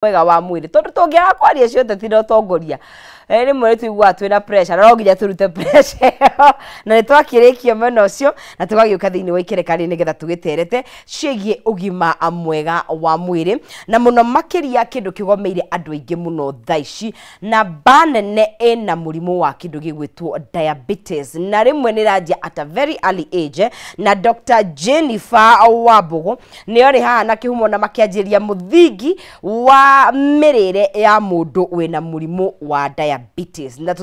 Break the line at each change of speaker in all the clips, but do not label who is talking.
mwega wa mwiri tondu tungiaga kwaria ciothe tino tongoria ni mwere tuigua twina pressure no nginya turute pressure na ni twakirikia meno ucio na tugagiuka thiini wa ikerekari nigetha tugiterete ciigie ugima mwega wa mwiri na muno makiria kindu kigomeire andu aingi muno thaici na banene ena murimu wa kindu gigwitwo diabetes na rimwe ni ranjia at a very early age na Dr. Jennifer Wambugu ni ori haha na kihumo na makianjiria muthingi wa mirire ya mundu wina murimu wa diabetes na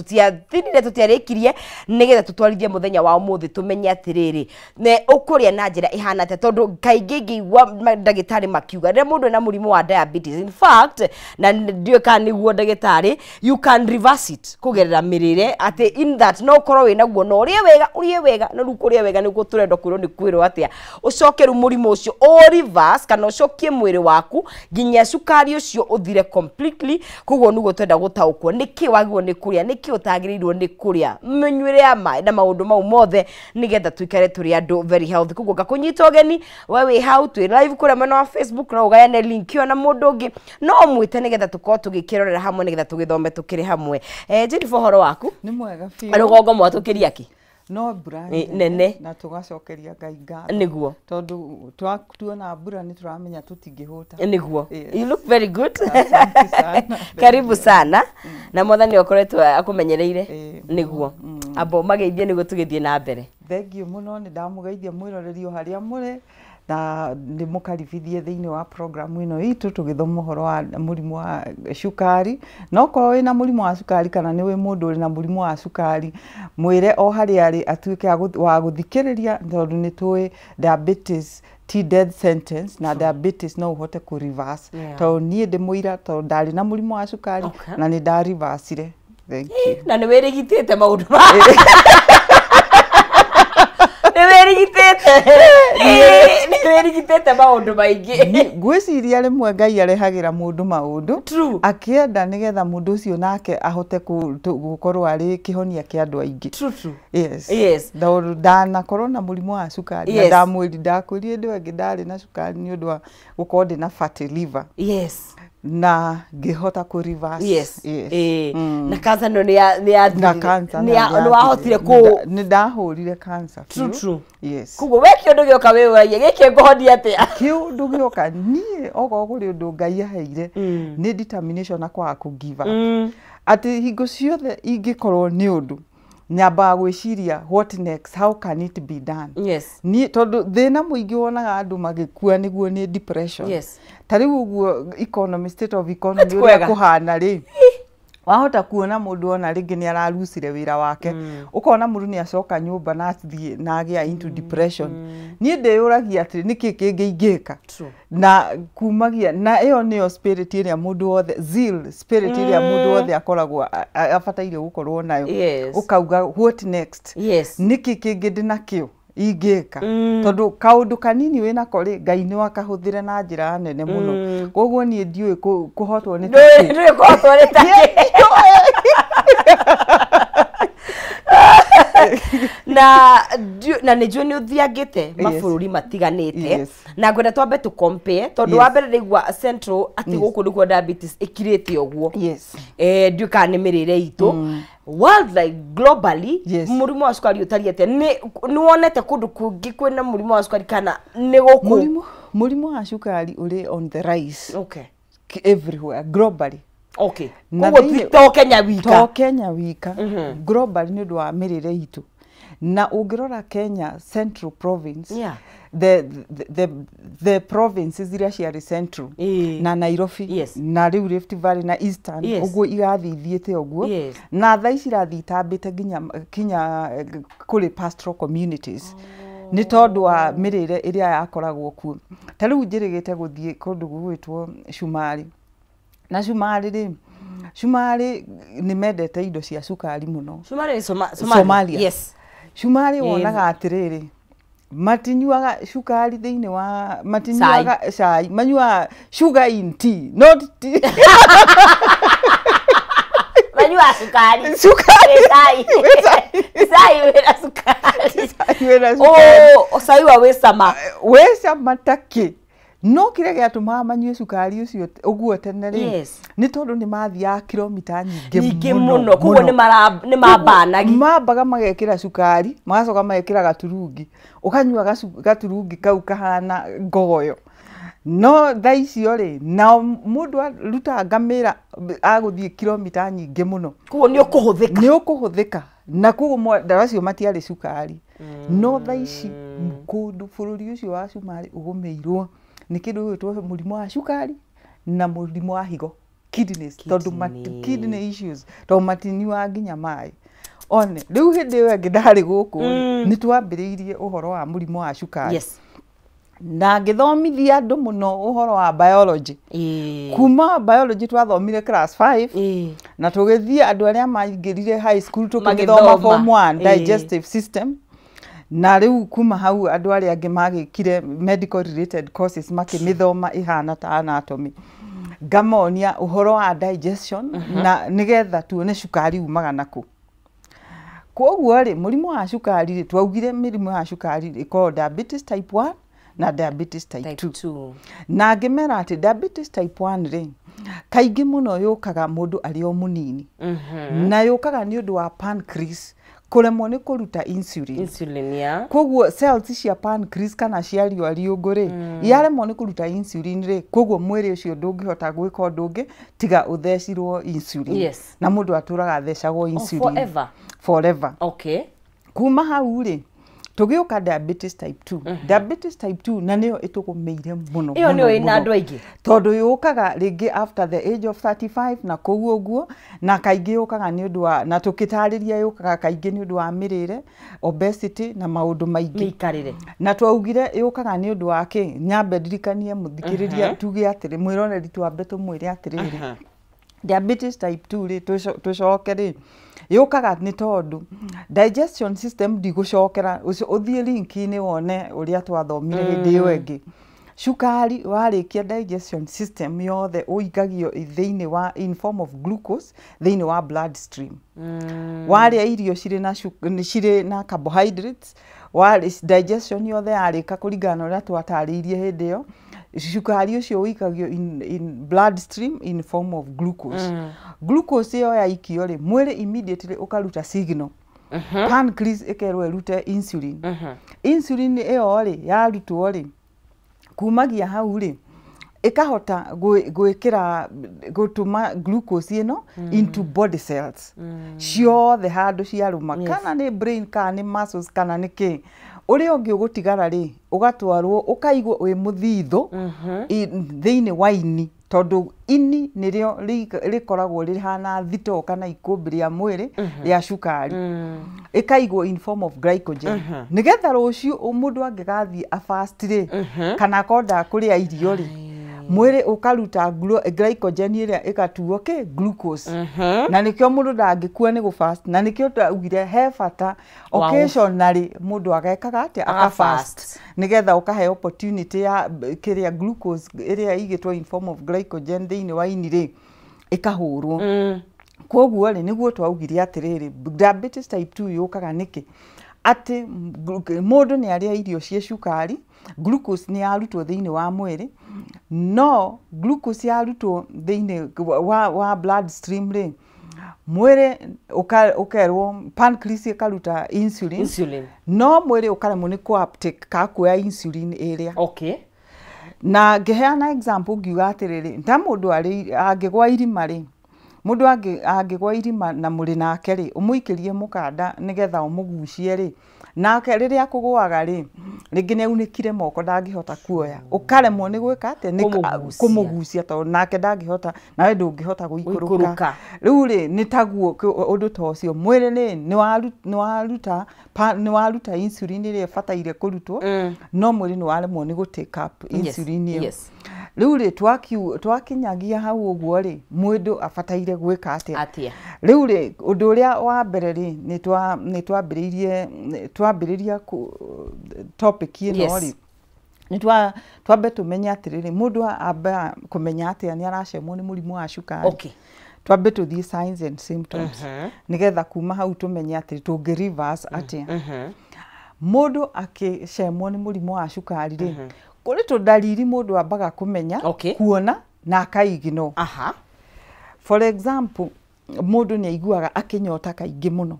tutiarikirie nigetha tutwarithie muthenya wa umuthi tumenye atiriri ne ukuria na njira ihana te tondu kaingi ngigwa ndagitari makiuga re mundu na murimu wa diabetes in fact na ndio ka niguo ndagitari you can reverse it kugerera mirire ati in that no korwo wina guo no urie wega no rukuria wega niguo turendo kwiro ni kwiro atia ucokeru murimu ucio o reverse kana ucokie mwiri waku nginya cukari ucio uthire completely kuguo niguo twenda gutaukwo niki wagwo ni kuria niki utagirirwo ni kuria menywire ya mai na maundu mau mothe nigetha tuikare turi andu very healthy kuguo gakunyita ogeni wewe how to live kuria mena wa Facebook na ugayane link yo na mundu ungi no mwite nigetha tukorwo tugikirorera hamwe nigetha tugithome tukiri hamwe Jennifer horo waku
ni mwega fiu
rugongo mwatukiria ki
no mbura
nene
na tugacokeria Ngai ngatho
niguo
tondu tuona mbura ni turamenya tutingihota
niguo you look very good
sana
karibu sana na mwathani okoretwo akumenyereire niguo abo mageithie niguo tugithie na mbere
thengio muno ni ndamugeithia mwirorerio haria muri na ndi mukaribithie thiini wa program ino itu tugithoma horo wa murimu wa cukari no korwo wina murimu wa cukari kana ni wi mundu uri na murimu wa cukari mwire o hari ari atuike wa guthikiriria tondu ni tui diabetes ti death sentence na diabetes no uhote ku reverse to nie ndi muira to ndari na murimu wa cukari na ni nda reverse thank you
na ni wirigitite maundu Niwerigitete maundu maingi
gwiciria rimwe Ngai arehagira mundu maundu akienda nigetha mundu ucio nake ahote gukorwo ari kihonia kia andu aingi yes ndana korwo na murimu wa cukari na ndamwiri ndakwirie ndi wengi ndari na cukari ni undu wa gukorwo ndi na fatty liver na ngihota ku reverse
na cancer no ni wahotire ku
ni ndahurire cancer
true kugo weki undu gioka wewe giki ngohodi atia
kiundu gioka ni ogo guri undu Ngai aheire ni determination akwa ku give up ati hingo ciothe ingikorwo ni undu nyamba gwiciria what next how can it be done ni tondu thina muingi wonaga andu magikua niguo ni depression tariu uguo economy state of economy uri kuhana ri wahota kuona mundu ona ringi ni ararucire wira wake ukona mundu ni acoka nyumba na athie na agia into depression ni ndeyuragia ati niki kingiingika na kumagia na iyo niyo spirit iria mundu wothe zeal spirit iria mundu wothe akoragwo afataire gukorwo nayo ukauga what next niki kingi ndinakio ingika tondu kaundu kanini wina kori Ngai ni wakahuthire na njira nene muno koguo ni ndiui kuhotwo ni
kuhotwo ni na nijue ni uthiangite mabururi matiganite na ngwenda twambe tu compare tondu wa mbere rigwa central ati guku niguo diabetes ikirite oguo ndio kana mirire itu world like globally murimu wa cukari utariete ni wonete kundu kungi kwina murimu wa cukari kana ni guku
murimu wa cukari uri on the rise everywhere globally
to Kenya wika
globally ni ndu wa mirire itu na ungirora Kenya Central Province the provinces iria ciari central na Nairobi na riu Rift Valley na Eastern uguo irathithiete uguo na thaici irathitambite kinya kuri pastoral communities ni tondu wa mirire iria yakoragwo ku tariu njirigite guthie kundu gwitwo Shumari na Shumari ni mendete indo cia cukari muno
Shumari ni Somalia
Shumari wonaga atiriri matinyuaga cukari thiini wa matinyuaga cai manyua sugar in tea not tea
manyua sukari sai wera sukari
oh
sai wa wesama
taki no kire gyatumaga manyue cukari ucio uguo tene ri
Yes.
ni tondu ni mathia kilomita
Nyingĩ
nyingi
mũno kuo nĩ mambanagi
mambaga magekira cukari magacoka magekira gaturungi ukanyua gaturungi kau kahana ngogoyo no thaicio ri na mundu aruta ngamira aguthie kilomita nyingi muno
kuo ni ukuhuthika
na kuguo ndaracio matiari cukari no thaici kundu bururi ucio wa cumari ugumeirwo ni kindu gwitwo murimo wa cukari na murimo wa higo kidneys tondu kidney issues to matiniwa nginya mai one riu hindi yo ngidari guku ni twambiriirie uhoro wa murimo wa cukari
yes
na ngithomithia andu muno uhoro wa biology kuma biology twathomire class 5 na tugithie andu aria maingirire high school tukithoma form 1 digestive system na riu kuma hau andu aria angi magikire medical related courses makimithoma ihana ta anatomy ngamonia uhoro wa digestion na nigetha tuone cukari umaga naku koguo ri murimo wa cukari ri twaugire mirimo ya cukari ri ko diabetes type 1 na diabetes type 2 na ngimera ati diabetes type 1 ri kaingi muno yukaga mundu ari o munini na yukaga ni undu wa pancreas kuremwo ni kuruta insulin
ya
koguo cells cia pancreas kana cia riwa riungu ri yaremwo ni kuruta insulin ri koguo mwiri ucio ndungihota gwika ndungi tiga uthecirwo insulin na mundu aturaga athecagwo insulin forever
okay
kuma hau ri tugiuka diabetes type 2 diabetes type 2 na niyo itugumeire muno
iyo niyo ina andu aingi
tondu yukaga ringi after the age of 35 na koguo guo na kaingi yukaga ni undu wa na tukitariria yukaga kaingi ni undu wa mirire obesity na maundu maingi
mikarire
na twaugire yukaga ni undu wa ki nyambe ndirikanie muthikiriria tuge atiri mwironeri twambe tumwire atiriri diabetes type 2 ri tucoke ri yukaga ni tondu digestion system ndigucokera uthie link-ini wone uria twathomire hindi iyo engi cukari warikia digestion system yothe uigagio thiini wa in form of glucose thiini wa blood stream waria irio cire na carbohydrates digestion yothe yarika kuringana uria twatariirie hindi iyo cukari ucio uikagio in blood stream in form of glucose glucose iyo yaikio ri mwiri immediately ukaruta signal pancreas ikerwo irute insulin insulin iyo ri yarutwo ri kumagia hau ri ikahota gwikira gutuma glucose ino into body cells ciothe handu ciaruma kana ni brain kana ni muscles kana ni ki uri ongi ugutigara ri ugatwarwo ukaigwo wi muthithu thiini wa ini tondu ini nirio rikoragwo rihana thito kana ikumbi ria mwiri ria cukari ikaigwo in form of glycogen nigetha rucio mundu angigathie a fast ri kana konda kuria irio ri mwiri ukaruta glycogen iria ikatuo ke glucose na nikio mundu ndangikua ni gufast na nikio tugire he bata occasionally mundu agekaga ati aka fast nigetha ukahe opportunity ya kiria glucose iria igitwo in form of glycogen thiini wa ini ri ikahurwo koguo ri niguo twaugire atiriri diabetes type 2 yukaga niki ati mundu ni aria irio cie cukari glucose ni yarutwo thiini wa mwiri no glucose yarutwo thiini wa blood stream ri mwiri ukerwo pancreas ikaruta insulin no mwiri ukaremwo ni uptake ka kuoya insulin iria
okay
na ngeheana example ngiuga atiriri ta mundu angigwa irima ri mundu angigwa irima na muri nake ri umuikirie mukanda nigetha umugucie ri nake riria kugwaga ri ringi ni unikire moko ndangihota kuoya ukaremwo ni gwika ate ni kumugucia tondu nake ndangihota nawe ndungihota guikuruka riu ri ni taguo undu ta ucio mwiri ni waruta insulin iria bataire kurutwo no mwiri ni waremwo ni gutake up insulin iyo riu ri twakinyagia hau uguo ri mwidu abataire gwika atia riu ri undu uria wa mbere ri ni twambiriria topic ino ri ni twambe tumenye atiriri mundu amba kumenya atia ni aracemwo ni murimu wa cukari
okay
twambe tuthie signs and symptoms nigetha kuma hau tumenye atiri tungi reverse atia mundu akicemwo ni murimu wa cukari ri kuri to dalili mundu ambaga kumenya kuona na akaigino.
Aha.
For example, mundu ni aiguaga akinyota kaingi muno.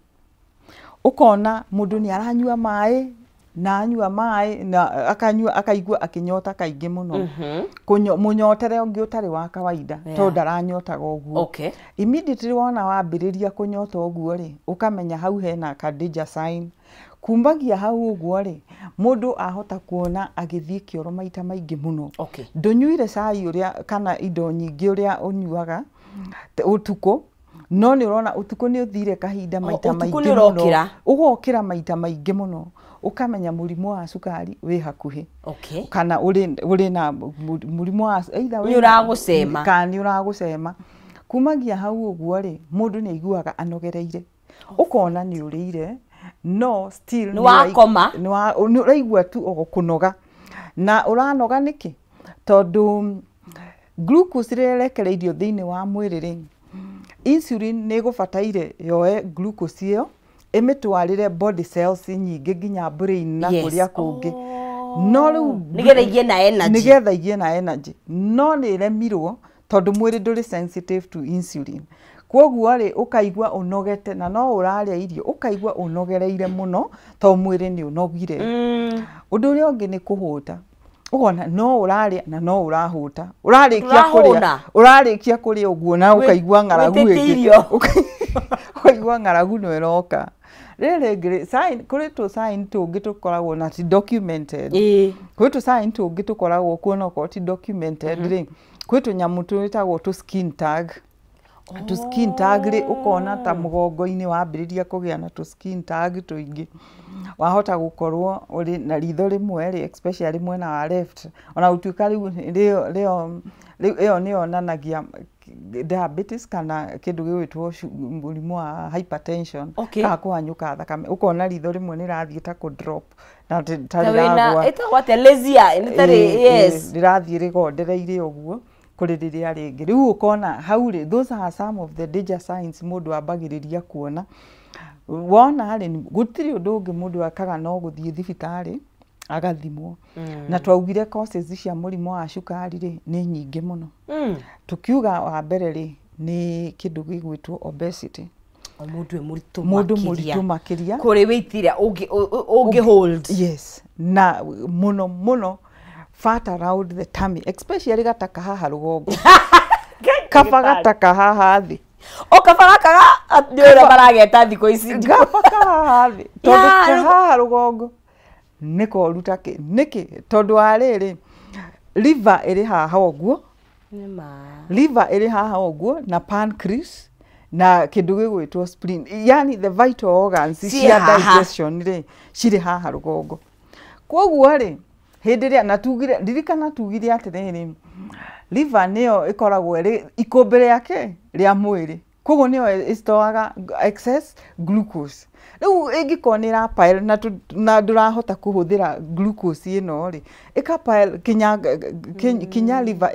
Ukona mundu ni aranyua mai na anyua mai na akaigua akinyota kaingi muno. Munyotere ungi utari wa kawaida to ndaranyotaga uguo. Immediately wona wambiriria kunyota uguo ri ukamenya hau hena ka danger sign. Kumbagia hau uguo ri mundu ahota kuona agithii kioro maita maingi muno. Ndunyuire cai uria kana indo nyingi uria unyuaga utuko, no ni urona utuko ni uthire kahinda maita maingi muno. Ugokira maita maingi muno. Ukamenya murimu wa cukari wi hakuhi. Kana uri na murimu wa either
ni uragucema
kana ni uragucema. Kumagia hau uguo ri mundu ni aiguaga anogereire. Ukona ni urire no still
ni wakoma
ni uraigua tu ogukunoga. Na uranoga niki? Tondu glucose rirekereirio thiini wa mwiri ri insulin ni gubataire yoe glucose iyo imitwarire body cells nyingi nginya brain na kuria kungi. No riu
nigetha igie na energy
no ni remirwo tondu mwiri nduri sensitive to insulin. Kwoguo ri ukaigua unogete na no uraria irio ukaigua unogereire muno to mwiri ni unogire. Undu uria ungi ni kuhuta. Ukona no uraria na no urahuta. Urarikia kuria uguo na ukaigua ngaragu ingi. Ukaigua ngaragu no iroka. Rere sign kuri to sign tungi tukoragwo na ti documented. Kuri to sign tungi tukoragwo kuona ko ti documented ri kuri to nyamu twitagwo to skin tag. To skin tag ri ukona ta mugongo-ini wambiriria kugia na to skin tag tuingi. Wahota gukorwo uri na ritho rimwe ri especially mwena wa left. Ona utuika riu rio ni onanagia diabetes kana kindu gigwitwo murimu wa hypertension kana kuhanyuka thakame. Ukona ritho rimwe ni rathie ta ku drop na
taragwa ita what lazier ni tari
rirathie rigondereire uguo kuri riria ringi. Riu ukona hau ri those are some of the danger signs mundu ambagiriria kuona. Wona ri gutiri undu ungi mundu akaga no guthie thibitari agathimwo. Na twaugire causes cia murimu wa cukari ri ni nyingi muno. Tukiuga wa mbere ri ni kindu gigwitwo obesity. Mundu muritu makiria
kuri witira ungi hold.
Yes. Na muno fat around the tummy, especially gataka haha rugongo. Kaba gataka haha thi.
O kaba gakaga ndiura barageta thiko ici.
Kaba haha thi. Tondu haha rugongo niko rutake niki tondu ariri liver iri haha uguo. Liver iri haha uguo na pancreas na kindu gigwitwo spleen. Yani the vital organs cia digestion ri ciri haha rugongo. Kwoguo ri hindi ria natugire ririkana tugire atiriri liver niyo ikoragwo ri ikumbire yake ria mwiri. Kwoguo niyo istoraga excess glucose. Riu ingikonira pile na ndurahota kuhuthira glucose ino ri ikapile kinya liver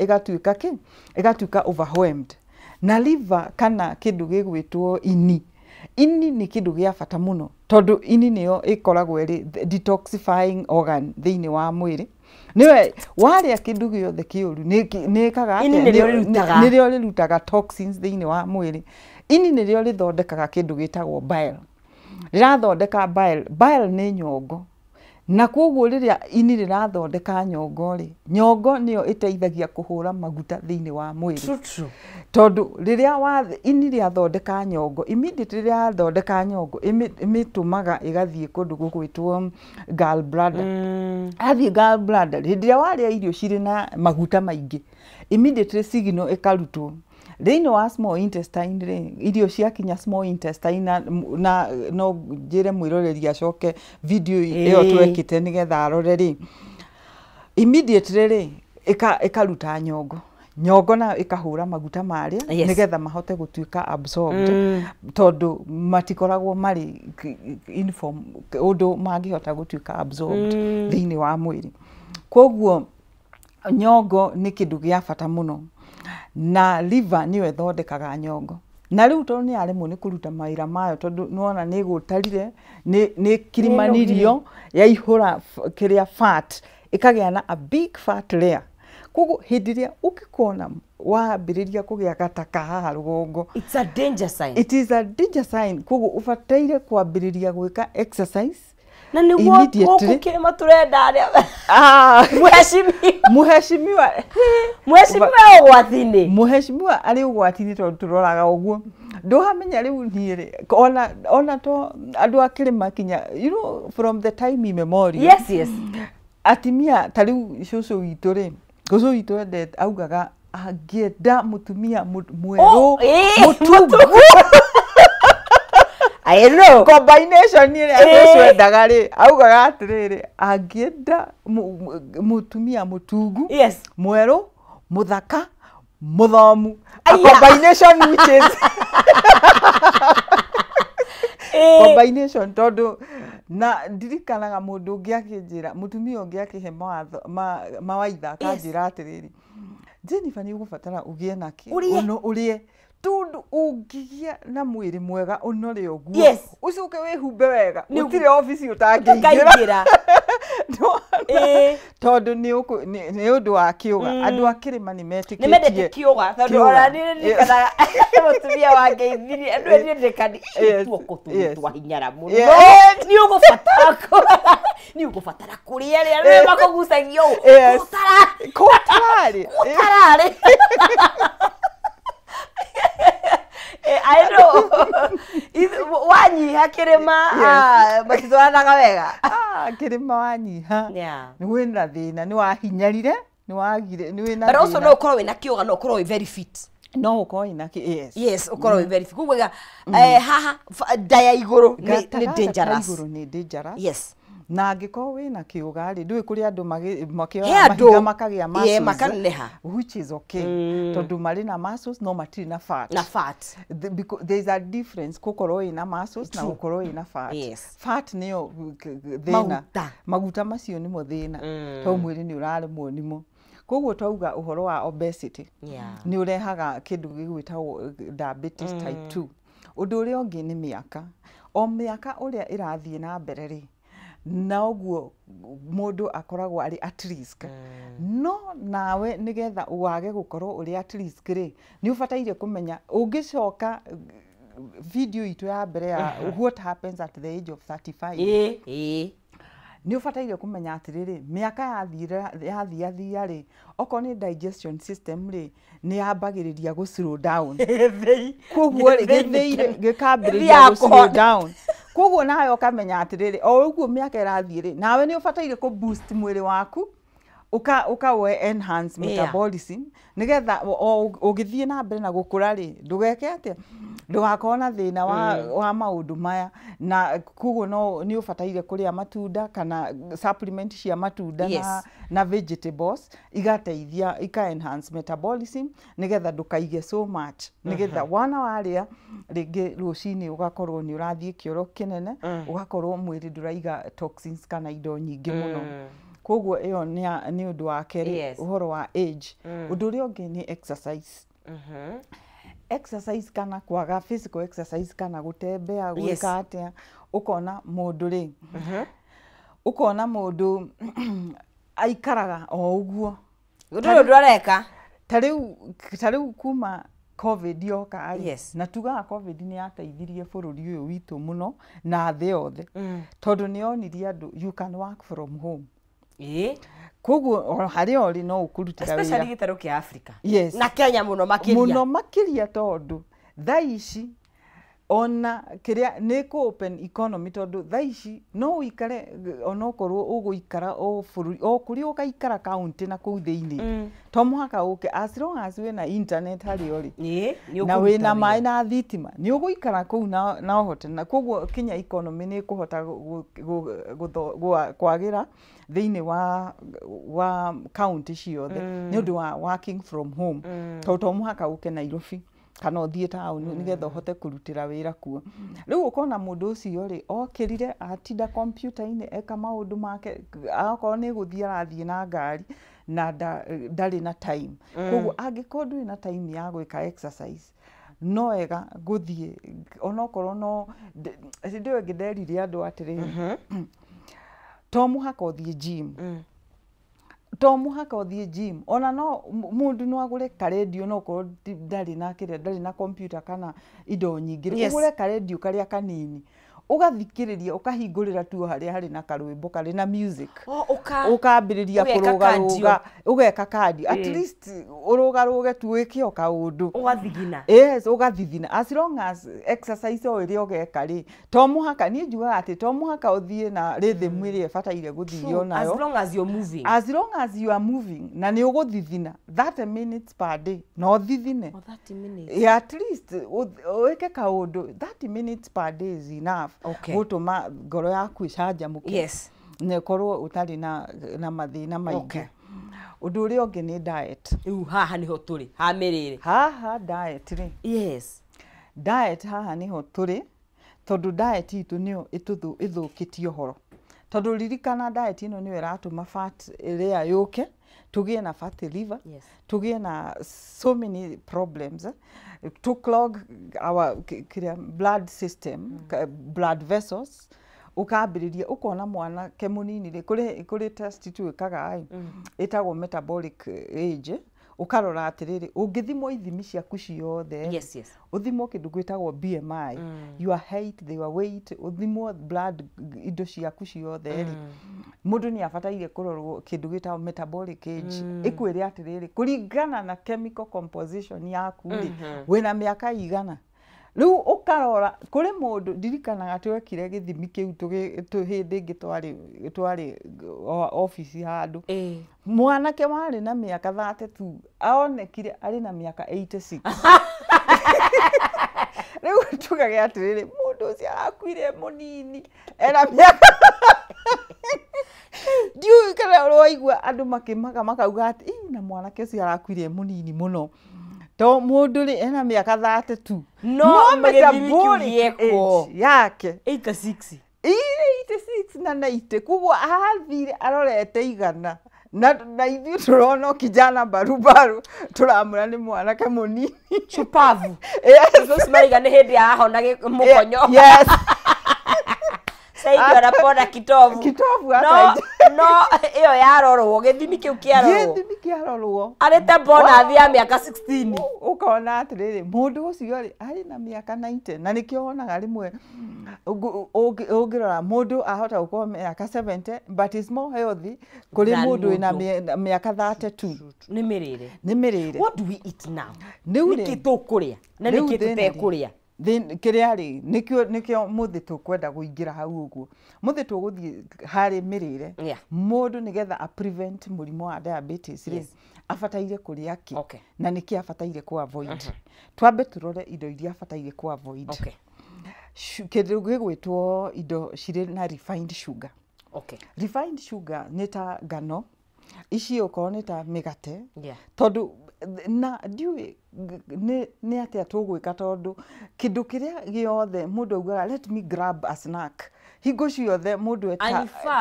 igatuika overwhelmed. Na liver kana kindu gigwitwo ini ni kindu gia bata muno tondu ini niyo ikoragwo ri detoxifying organ thiini wa mwiri. Niwe waria kindu giothe kiuru ni kaga nirio rirutaga toxins thiini wa mwiri. Ini nirio rithondekaga kindu gitagwo bile. Rirathondeka bile ni nyongo. Na kwoguo riria ini rirathondeka nyongo ri nyongo niyo iteithagia kuhura maguta thiini wa mwiri. Tondu riria ini riathondeka nyongo immediately riathondeka nyongo imitumaga igathie kundu gugwitwo gallbladder. Athie gallbladder riria waria irio ciri na maguta maingi immediately signal ikarutwo thiini wa small intestine ri irio ciakinya small intestine na no njire mwiroreri acoke video iyo twekite nigetha arore ri immediately ri ikaruta nyongo na ikahura maguta maria nigetha mahote gutuika absorbed tondu matikoragwo mari inform undu mangihota gutuika absorbed thiini wa mwiri. Kwoguo nyongo ni kindu gia bata muno na liver niyo ithondekaga nyongo. Na riu tondu ni arimwo ni kuruta mawira mayo tondu nuona ni gutarire ni kirimanirio ya ihura kiria fat ikagĩa na a big fat layer. Koguo hĩndĩ ĩrĩa ũngĩkona wambĩrĩria kũgĩa gataka haha rũgongo,
it's a danger sign.
It is a danger sign. Koguo ũbataire kwambĩrĩria gwĩka exercise
na nĩguo gũkũ kĩrĩma tũrenda arĩa
Mheshimiwa
ũgwati-inĩ.
Mheshimiwa arĩ ũgwati-inĩ tondũ tũroraga ũguo. Ndũhamenya rĩu niĩ rĩ, ona to andũ a kĩrĩma kinya, you know, from the time immemorial.
Yes, yes.
Atimia ta rĩu cũcũ witũ rĩ, cũcũ witũ endete augaga angĩenda mũtumia mwerũ mũtungu.
I know.
Combination ĩrĩa cũcũ endaga rĩ, augaga atĩrĩrĩ, angĩenda mũtumia mũtungu,
yes,
mwerũ, mũthaka, mũthomu. A combination which is combination tondũ na ndirikanaga mũndũ ũngĩ akĩnjĩra, mũtumia ũngĩ akĩhe mawaitha akanjĩra atĩrĩrĩ, Jennifer nĩ ũgũbatara ũgĩe nake ũrĩe tondũ ũngĩgĩa na mwĩrĩ mwega ũnore ũguo, ũcoke wĩhumbe wega, gũtirĩ ofici ũtangĩingĩra tondũ nĩ ũndũ wa kĩũga. Andũ a kĩrĩma nĩ metĩkĩtie
kĩũga tondũ ona niĩ ndirikanaga mũtumia wake ithiĩ andũ ethĩ ndekani tuoko twa hinyara mũno, nĩ ũgũbatara kũrĩa rĩrĩa makũgucagia kũtararĩ. I know. Wanyiha kĩrĩma matitwaranaga wega.
Kĩrĩma wanyiha nĩ wĩna thĩna, nĩ wahinyarire, nĩ wagire, nĩ wĩna thĩna.
But also no ũkorwo wĩna kĩũga, no ũkorwo wĩ very fit.
No ũkorwo wĩna
yes, ũkorwo wĩ very fit. Kuguo haha nda ya igũrũ nĩ dangerous.
Igũrũ nĩ dangerous.
Yes.
Na angĩkorwo wĩna kĩũga rĩ, ndũĩ kũrĩ andũ makĩoya mahiga makagĩa muscles,
makaneneha,
which is okay, tondũ marĩ na muscles no matirĩ na fat. There is a difference gũkorwo wĩna muscles na gũkorwo wĩna fat. Fat nĩyo thĩna, maguta macio nĩmo thĩna, tondũ mwĩrĩ nĩ ũraremwo nĩmo. Koguo twauga ũhoro wa obesity nĩ ũrehaga kĩndũ gĩgwĩtagwo diabetes type 2. Ũndũ ũrĩa ũngĩ nĩ mĩaka, o mĩaka ũrĩa ĩrathiĩ na mbere rĩ, na ũguo mũndũ akoragwo arĩ at risk. No nawe nĩgetha ũwage gũkorwo ũrĩ at risk rĩ, nĩ ũbataire kũmenya ũngĩcoka video itũ ya mbere ya what happens at the age of 35. Nĩ ũbataire kũmenya atĩrĩrĩ, mĩaka yathiathia rĩ, okorwo nĩ digestion system rĩ, nĩ yambagĩrĩria gũ slow down. Koguo gĩthĩi gĩkambĩrĩria gũ slow down. Koguo nawe ũkamenya atĩrĩrĩ, o ũguo mĩaka ĩrathiĩ rĩ, nawe nĩ ũbataire kũ boost mwĩrĩ waku, ũkawe enhance metabolism, nĩgetha ũgĩthiĩ na mbere na gũkũra rĩ, ndũgeke atĩa, ndũgakorwo na thĩna wa maũndũ maya. Na koguo nĩ ũbataire kũrĩa matunda kana supplement cia matunda na vegetables igateithia, enhance metabolism, nĩgetha ndũkaige so much, nĩgetha wana warĩa rĩngĩ rũcinĩ ũgakorwo nĩ ũrathiĩ kĩoro kĩnene, ũgakorwo mwĩrĩ ndũraiga toxins kana indo nyingĩ mũno. Koguo ĩyo nĩ ũndũ wa kerĩ, ũhoro wa age. Ũndũ ũrĩa ũngĩ nĩ exercise. Exercise kana kwaga physical exercise kana gũtembea gwĩka atĩa, ũkona mũndũ rĩ, ũkona mũndũ aikaraga o ũguo,
ndũrĩ areka.
Ta rĩu kuma COVID yoka na tugaga COVID nĩ yateithirie bũrũri ũyũ witũ mũno na thĩ yothe, tondũ nĩ yonirie andũ you can work from home. Koguo harĩa ũrĩ no ũkũrutĩra wĩra.
Especially gĩtarũ kĩa Africa. Na Kenya mũno makĩria.
Mũno makĩria tondũ thaa ici ona kĩrĩa nĩ kũ open economy, tondũ thaa ici no ũikare onokorwo ũgũikara o kũrĩa ũgaikara kaunti na kũu thĩinĩ. To mũhaka ũke as long as wĩna internet harĩa ũrĩ. Na wĩna maĩ na thitima nĩ ũgũikara kũu na ũhote. Na koguo Kenya economy nĩ ĩkũhota kwagĩra thĩinĩ wa county ciothe nĩ ũndũ wa working from home. Tondũ to mũhaka ũke Nairobi kana ũthiĩ taũni nĩgetha ũhote kũrutĩra wĩra kuo. Rĩu ũkona mũndũ ũcio rĩ, okĩrire atinda kompiuta-inĩ eka maũndũ make, akorwo nĩ gũthiĩ arathiĩ na ngari na ndarĩ na time. Koguo angĩkorwo ndũrĩ na time ya gwĩka exercise, no wega gũthiĩ onokorwo no ndĩwe, ngĩ nderire andũ atĩrĩrĩ, to mũhaka ũthiĩ gym, no wega gũthiĩ gym, ũgathiĩ ũgakora gym ĩyo nĩ ĩkũrutĩra wĩra kuo, na ũgakora nĩ ũrahota gũthiĩ na mbere na gũkũra thĩinĩ wa mwĩrĩ waku. to muhaka uthie gym ona no mundu no agure karedio no ko ndari na kire ndari na computer kana indo nyingĩ ugure karedio karia kanini ugathikiriria ukahingurira tu haria hari na karwimbo kari na music ukambiriria kurugaruga ugeka kadi at least urugaruge tu wikio kaundu
ugathigina
yes ugathigina as long as exercise o iri ugeka ri to muhaka ni njuga ati to muhaka uthie na rhythm iri ebataire guthithio nayo
as long as you're moving
you are moving na ni uguthithina 30 minutes per day no thithine
30 minutes
yeah, at least weke kaundu 30 minutes per day is enough gutuma ngoro yaku icanjamuke
yes
ne korwo utari na mathina maingi undu uri ungi ni diet
haha niho turi ha mirire
haha diet ri
yes
diet haha niho turi tondu diet itu niyo ithukitio horo tondu ririkana diet ino niyo iratuma fat ria yuke tugie na fatty liver tugie na so many problems to clog our blood system blood vessels ukambiriria ukona mwana ke munini ri kuri test tuikaga ai itagwo metabolic age ukarora atiriri ungithimwo ithimi ciaku ciothe uthimwo kindu gwitagwo BMI your height your weight uthimwo blood indo ciaku ciothe ri mundu ni abataire kurorwo kindu gwitagwo metabolic age ikwire atiriri kuringana na chemical composition yaku ri wina miaka igana riu ukarora kuri mundu ndirikanaga twekire githimi kiu hindi ngitwari office handu mwanake wari na miaka 32 aonekire ari na miaka 86 riu tugage atiriri mundu ucio arakuire munini era miaka diu kana roigwa andu makimaga makauga ati na mwanake ucio arakuire munini muno to mundu ri ena miaka 32
no metabolic
yake
86
na 90 kugo athire arorete igana na ithu turona kijana barubaru turamura ni mwanake munini
chupavu yes maiga ni hindi ahona mukonyo
yes
Saidi anapona kitovu no iyo yarorwo githimi kiu kiarorwo arete bona thia miaka 16
ukona atiriri mundu ucio ri ari na miaka 90 na nikio onaga rimwe ungirora mundu ahota gukorwo miaka 70 but is more healthy kuri mundu ina miaka 32
ni mirire what do we eat now nikitukuria na nikitukuria
then kiriari nikio muthi tukwenda guingira hau uguo muthi tuguthie hari mirire mundu nigetha a prevent murimo wa diabetes ri afataire kuria ki na niki afataire ku avoid twambe turore indo iria afataire ku avoid kindu gigwitwo indo ciri na refined sugar refined sugar ni ta ngano ici ukorwo ni ta migate tondu na ndiwe ni atia tugwika tondu kindu kiria giothe mundu augaga let me grab a snack hingo ciothe mundu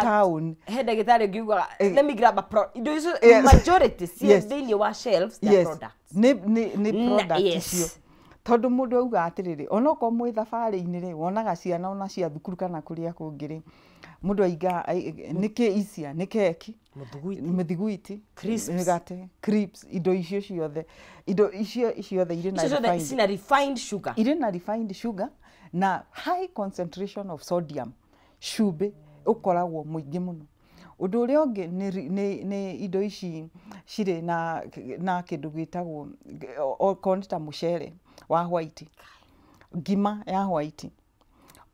town
henda gitari ngiuga let me grab a indo icio majority daily wa shelves the products
ni products icio tondu mundu auga atiriri onoko mwi thabari-ini ri wonaga ciana ona cia thukuru kana kuria kungiri mundu aiga niki isia ni keki muthiguiti migate crisps indo icio ciothe irina refined sugar na high concentration of sodium cumbi ukoragwo muingi muno undu uria ungi ni indo ici cire na kindu gitagwo okonita mucere wa white ngima ya white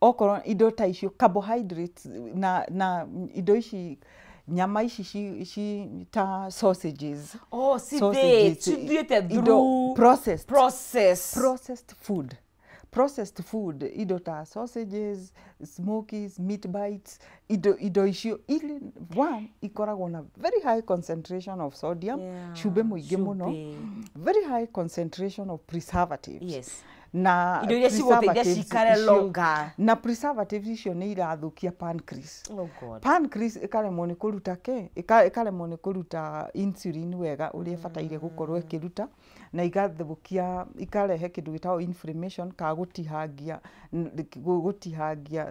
okorwo indo ta icio carbohydrates na indo ici nyama ici ta sausages processed food indo ta sausages smokies meat bites indo icio ili one ikoragwo na very high concentration of sodium cumbi muingi muno very high concentration of preservatives na
indo iria cigũteithia cikare
icio-
longer.
na preservatives icio nĩ irathukia pancreas.
Oh God.
Pancreas ikaremwo nĩ kũruta ikaremwo nĩ kũruta insulin wega ũrĩa ĩbataire gũkorwo ĩkĩruta, na igathũkia ikarehe kĩndũ gĩtagwo inflammation ka gũtihangia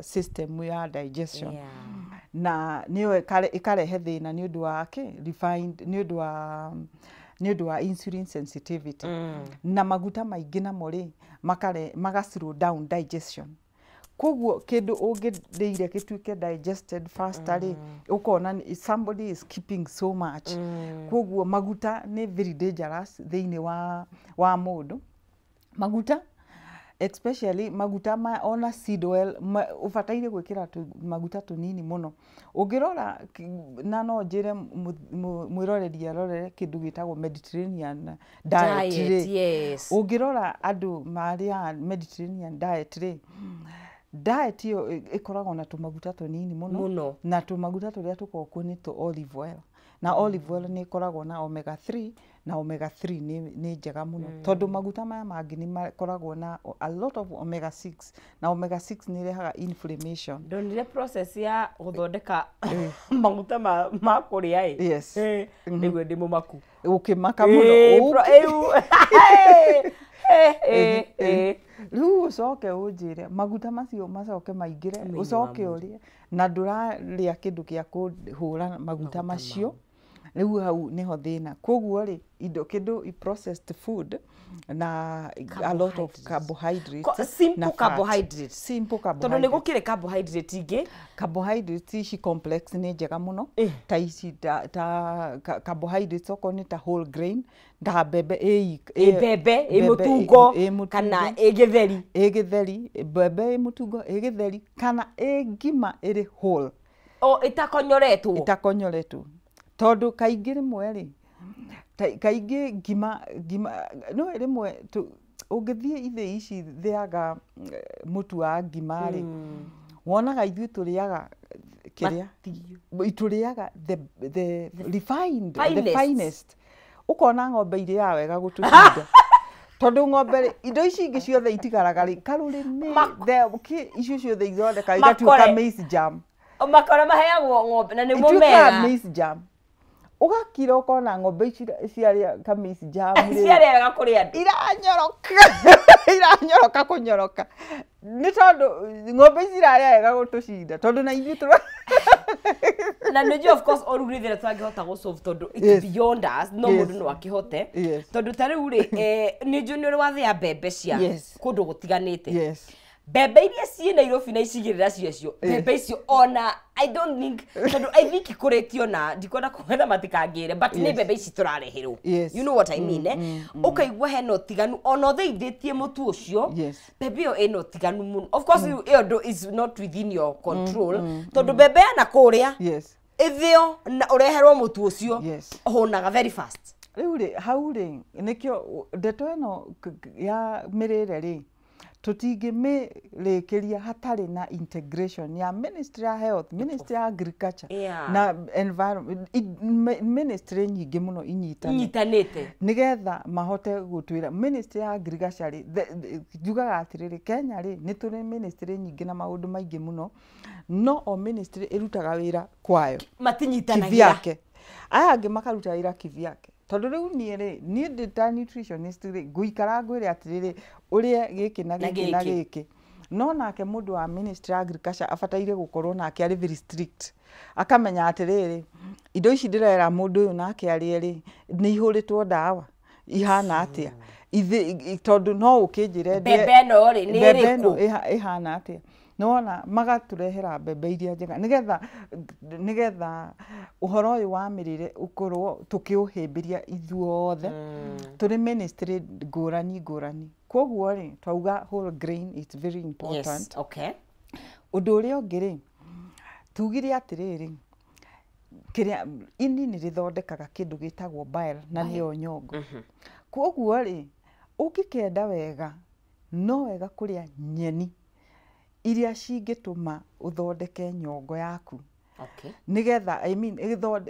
system ya digestion.
Yeah.
Na nĩyo ĩkarehe thĩna nĩ ũndũ wa nĩ ũndũ wa insulin sensitivity. Na maguta maingĩ namo rĩ maga slow down digestion. Koguo kĩndũ ũngĩrĩire gĩtuĩke digested faster rĩ ũkona somebody is keeping so much. Koguo maguta nĩ very dangerous thĩinĩ wa mũndũ. Maguta especially maguta ona seed oil ubataire gwĩkĩra maguta tũnini mũno. Ũngĩrora na no njĩre mwĩroreri arorere kĩndũ gĩtagwo Mediterranean diet.
Yes.
Ũngĩrora andũ marĩa Mediterranean diet rĩ, diet iyo ĩkoragwo na tũmaguta tũnini mũno, na tũmaguta tũrĩa tũkoragwo kuo nĩ olive oil. Na olive oil nĩ ĩkoragwo na omega 3, na omega 3 nĩ njega mũno. Tondũ maguta maya mangĩ nĩ makoragwo na a lot of omega 6, na omega 6 nĩ irehaga inflammation.
Ndonire process ya gũthondeka maguta ma kũrĩa
Yes.
Nĩguo ndĩ mũmaku.
Ũkĩmaka mũno. Rĩu ũcoke ũnjĩre maguta macio macoke maingĩre ũcoke ũrĩe na ndũrarĩa kĩndũ gĩa kũhũra maguta macio. Rĩu hau nĩho thĩna. Koguo rĩ kĩndũ processed food na a lot of carbohydrates.
Simple carbohydrates.
Simple carbohydrates.
Tondũ nĩ gũkĩrĩ carbohydrates ingĩ.
Carbohydrates ici complex nĩ njega mũno. Ta ici ta carbohydrates okorwo nĩ ta whole grain, ta mbembe
mbembe mũtungo kana gĩtheri.
Gĩtheri, mbembe mũtungo, gĩtheri kana ngima ĩrĩ whole. Itakonyoretwo. Tondũ kaingĩ rĩmwe rĩ kaingĩ ngima no rĩmwe ũngĩthiĩ ithĩ ici thĩaga mũtu wa ngima rĩ wonaga ithuĩ tũrĩaga kĩrĩa tũrĩaga the refined, the finest. Ũkona ng'ombe irĩaga wega gũtũcinda. Tondũ ng'ombe indo ici ingĩ ciothe itigaraga rĩ karũrĩmĩ icio ciothe ithondeka igatuĩka maize jam.
Makora maheagwo ng'ombe na nĩmo mega.
Maize jam. Ũgakira ũkona ng'ombe ici ciarĩa ka maize jam rĩ.
Ciarĩa wega kũrĩ andũ.
Iranyoroka kũnyoroka. Nĩ tondũ ng'ombe ici irarĩa wega gũtũcinda. Tondũ na ithuĩ tũra
na nĩjua of course orugire thĩra twangĩhota gũsolve tondũ it's beyond us, no mũndũ no akĩhote. Tondũ ta rĩu rĩ nĩjua nĩ ũrĩ wathĩa mbembe cia kũndũ gũtiganĩte. Mbembe iria ciĩ Nairobi na icigĩrĩra ciacio mbembe icio ona I don't think tondũ I think ikũrĩtio na ndikona kwenda matikangĩre but nĩ mbembe ici tũrareherwo. You know what I mean? Ũkaigua hena ũtiganu ona ũthĩithĩtie mũtu ũcio mbembe ĩyo ĩna ũtiganu mũno. Of course ĩyo is not within your control tondũ mbembe ya na kũrĩa ĩthĩo na ũreherwo mũtu ũcio ũhũnaga very fast.
Rĩu rĩ hau rĩ nĩkĩo ndeto ĩno ya mĩrĩre rĩ tutingĩmĩrĩkĩria hatarĩ na integration ya Ministry ya Health, Ministry ya Agriculture na Environment, ministry nyingĩ mũno inyitanĩte nĩgetha mahote gũtwĩra. Ministry ya Agriculture njugaga atĩrĩrĩ Kenya rĩ nĩ tũrĩ ministry nyingĩ na maũndũ maingĩ mũno, no o ministry ĩrutaga wĩra kwayo
matinyitanagira.
Aya angĩ makaruta wĩra kivyake. Tondũ rĩu niĩ ndĩ ta nutritionist rĩ ngũikara ngwĩre atĩrĩrĩ ũrĩa gĩkĩ na gĩkĩ na gĩkĩ. No nake mũndũ wa Ministry ya Agriculture abataire gũkorwo nake arĩ very strict. Akamenya atĩrĩrĩ indo ici ndĩrera mũndũ ũyũ nake arĩ rĩ nĩ ihũrĩtwo ndawa ihana atĩa. Tondũ no ũkĩnjĩre
mbembe ĩno rĩ nĩ ĩrĩkũ
ihana atĩa. Nona magatũrehera mbembe iria njega nĩgetha ũhoro ũyũ wa mĩrĩre ũkorwo tũkĩũhĩmbĩria ithuothe tũrĩ ministry ngũrani. Koguo rĩ twauga whole grain is very important. Ũndũ ũrĩa ũngĩ rĩ tugire atĩrĩrĩ kĩrĩa ini nĩ rĩthondekaga kĩndũ gĩtagwo bile na nĩyo nyongo. Koguo rĩ ũngĩkenda wega no wega kũrĩa nyeni iria cingĩtũma ũthondeke nyongo yaku
Okay.
Nigetha I mean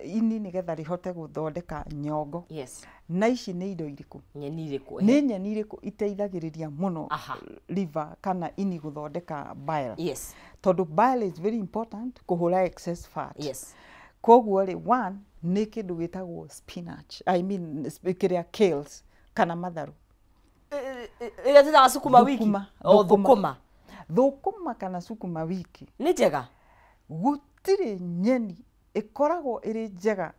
ini nigetha rihote guthondeka nyongo.
Yes.
Na ici nĩ indo iriku.
Nyeni iriku.
Nĩ nyeni iriku iteithagĩrĩria muno
Aha.
liver kana ini guthondeka bile.
Yes.
Tondu bile is very important kuhura excess fat.
Yes.
Koguo ri one nĩ kĩndũ gĩtagwo spinach. I mean kiria kales kana matharu.
Ĩrĩa tũtaga sukuma wiki. Thũkũma.
Thũkũma kana sukuma wiki.
Nĩ njega.
Gũtirĩ nyeni ĩkoragwo ĩrĩ njega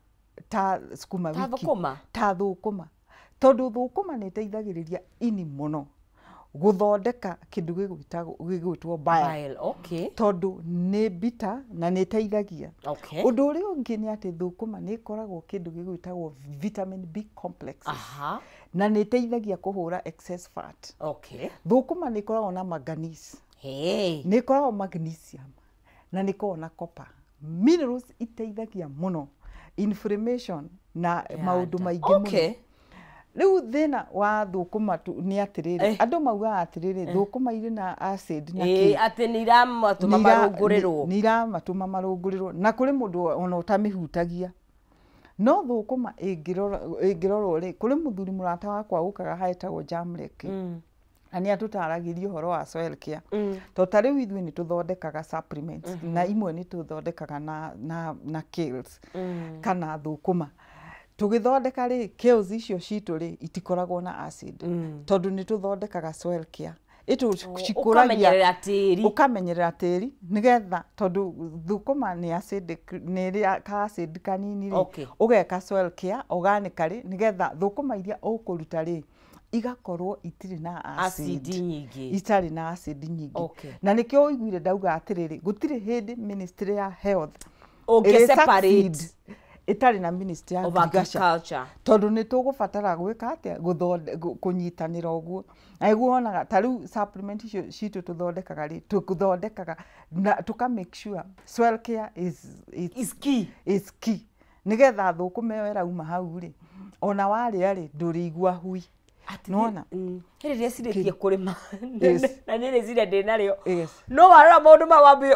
ta sukuma wiki. Ta thũkũma. Tondu thũkũma nĩ ĩteithagĩrĩria ini muno guthondeka kindu gĩgwĩtwo bile.
Okay.
Tondu nĩ bitter na nĩ ĩteithagia.
Okay.
Ũndũ ũrĩa ũngĩ nĩ atĩ thũkũma nĩ ĩkoragwo kindu gĩgwĩtagwo vitamin B complex.
Aha.
Na nĩ ĩteithagia kũhũra excess fat.
Okay.
Thũkũma nĩ ĩkoragwo na manganese.
Hey.
Nĩ ĩkoragwo magnesium na nĩ ĩkoragwo na copper. Minerals iteithagia muno inflammation na maundu maingĩ muno.
Okay.
Riu thina wa thũkũma nĩ atĩrĩrĩ, andũ maugaga atĩrĩrĩ, thũkũma irĩ na acid na kĩ.
Atĩ nĩ iramatũma marũngũrĩrwo.
Nĩ iramatũma marũngũrĩrwo. Na kũrĩ mũndũ ona ũtamĩhutagia. No thũkũma ĩngĩrorwo rĩ, kũrĩ mũthuri mũrata wakwa ũkaga haĩtagwo Jamlek. Na nĩ atũtaragĩria ũhoro wa soil care. Tondũ ta rĩu ithuĩ nĩ tũthondekaga supplements na imwe nĩ tũthondekaga na kales kana thũkũma. Tugithondeka ri kales icio citũ ri itikoragwo na acid. Tondu nĩ tũthondekaga soil care.
Ukamenyerera tĩri.
Ukamenyerera tĩri nigetha tondu thũkũma nĩ acidic nĩ ka acid kanini ri. Ugeka soil care organically nigetha thũkũma iria ũkũruta ri igakorwo itirĩ na acid
nyingĩ.
Itarĩ na acid nyingĩ. Na nĩkĩo ũiguire ndauga atĩrĩrĩ, gũtirĩ hĩndĩ Ministry ya Health
separate
itarĩ na Ministry ya
Agriculture.
Tondu nĩ tũgũbatara gwĩka atĩa kũnyitanĩra ũguo. Na iguo onaga ta rĩu supplement icio citũ tũthondekaga rĩ, tũthondekaga na tũka make sure soil care is key. Nigetha thũkũma ĩyo ĩrauma hau rĩ, ona warĩa rĩ ndũrĩigua hui. Nona
rĩrĩa cirĩtie kũrĩma na nĩ rĩcira ndĩnarĩo
no
warora maũndũ ma wambie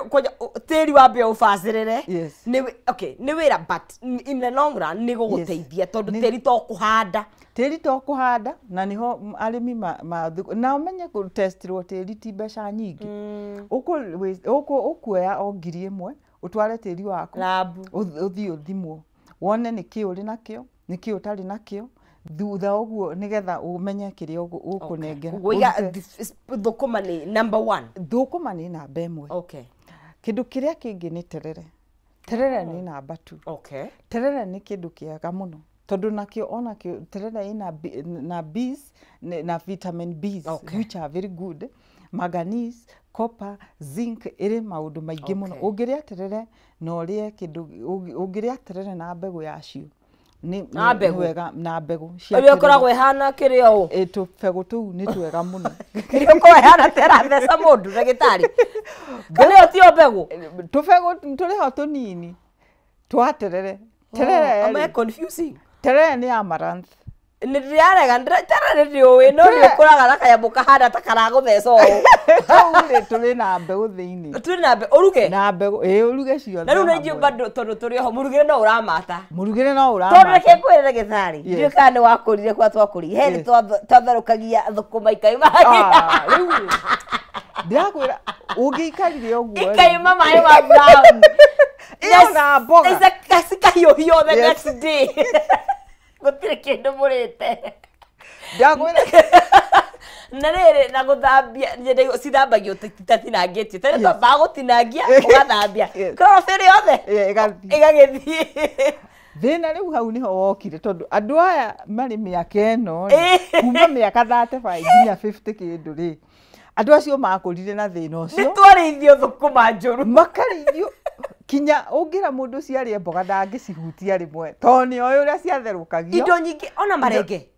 tĩri wambie ũbacĩrĩre nĩ wĩra but in the long run nĩ gũgũteithia tondũ tĩri to kũhanda na niho arĩmi na ũmenye gũtestirwo tĩri ti mbeca nyingĩ ũkuoya o ngiri ĩmwe ũtware tĩri waku ũthiĩ ũthimwo wone nĩkĩ ũrĩ nakĩo nĩkĩ ũtarĩ nakĩo thutha ũguo nigetha umenye kĩrĩa ũkũnengera. Thũkũma nĩ number 1.
Thũkũma nĩ namba 1. Kĩndũ kĩrĩa kĩngĩ nĩ terere. Terere nĩ namba 2. Terere nĩ kĩndũ kĩega mũno tondu nakĩo onakĩo terere ina B's na vitamin B's which are very good. Manganese, copper, zinc ĩrĩ maũndũ maingĩ mũno. Ũngĩrĩa terere na ũrĩe kĩndũ ũngĩrĩa terere na mbegũ yacio wega na mbegũ
cia koragwo ihana kirio
tũbegũ tũu nĩ twega mũno
kirio ko ihana tera theca mũndũ ndagĩtarĩ kana ũtio mbegũ
tũbegũ tũrĩ ho tũnini twaterere terere
am I confusing
terere nĩ amaranth
nĩrĩarega terere ndĩũĩ no nĩũkoraga na kanyamũ kahana ta karagũtheca ũũ
tũrĩ na mbegũ thĩinĩ
tũrĩ na mbegũ ũruge
na mbegũ ũruge ciothe
na rĩu nĩnjũ bado tondũ tũrĩ ho mũrugĩre no ũramata
tondũ
reke kwĩrĩre gĩtharĩ ndiũ kana nĩ wakũrire kwa twakũrire he twatherũkagia thũkũma ikaima
rĩu ndĩrakwĩra ũngĩikarire ũguo
ikaima maĩ ma brown
na mboga
cikahiũhio the next day gũtirĩ kĩndũ mũrĩte
ndakwĩra
na rĩrĩ na gũthambia cithambagio tatinangĩtio tene twambaga gũtinangia ũgathambia chlorophyll yothe ĩgagĩthiĩ
thĩna rĩu hau nĩho wokire tondũ andũ aya marĩ mĩaka ĩno kuma mĩaka 35 nginya 50 kĩndũ rĩ andũ acio makũrire na thĩna ũcio
nĩ twarĩithio thũkũma njũru
makarĩithio kinya ũngĩra mũndũ ciarĩe mboga ndangĩcihutia rĩmwe tondũ nĩoĩ ũrĩa ciatherũkagio
indo nyingĩ ona marenge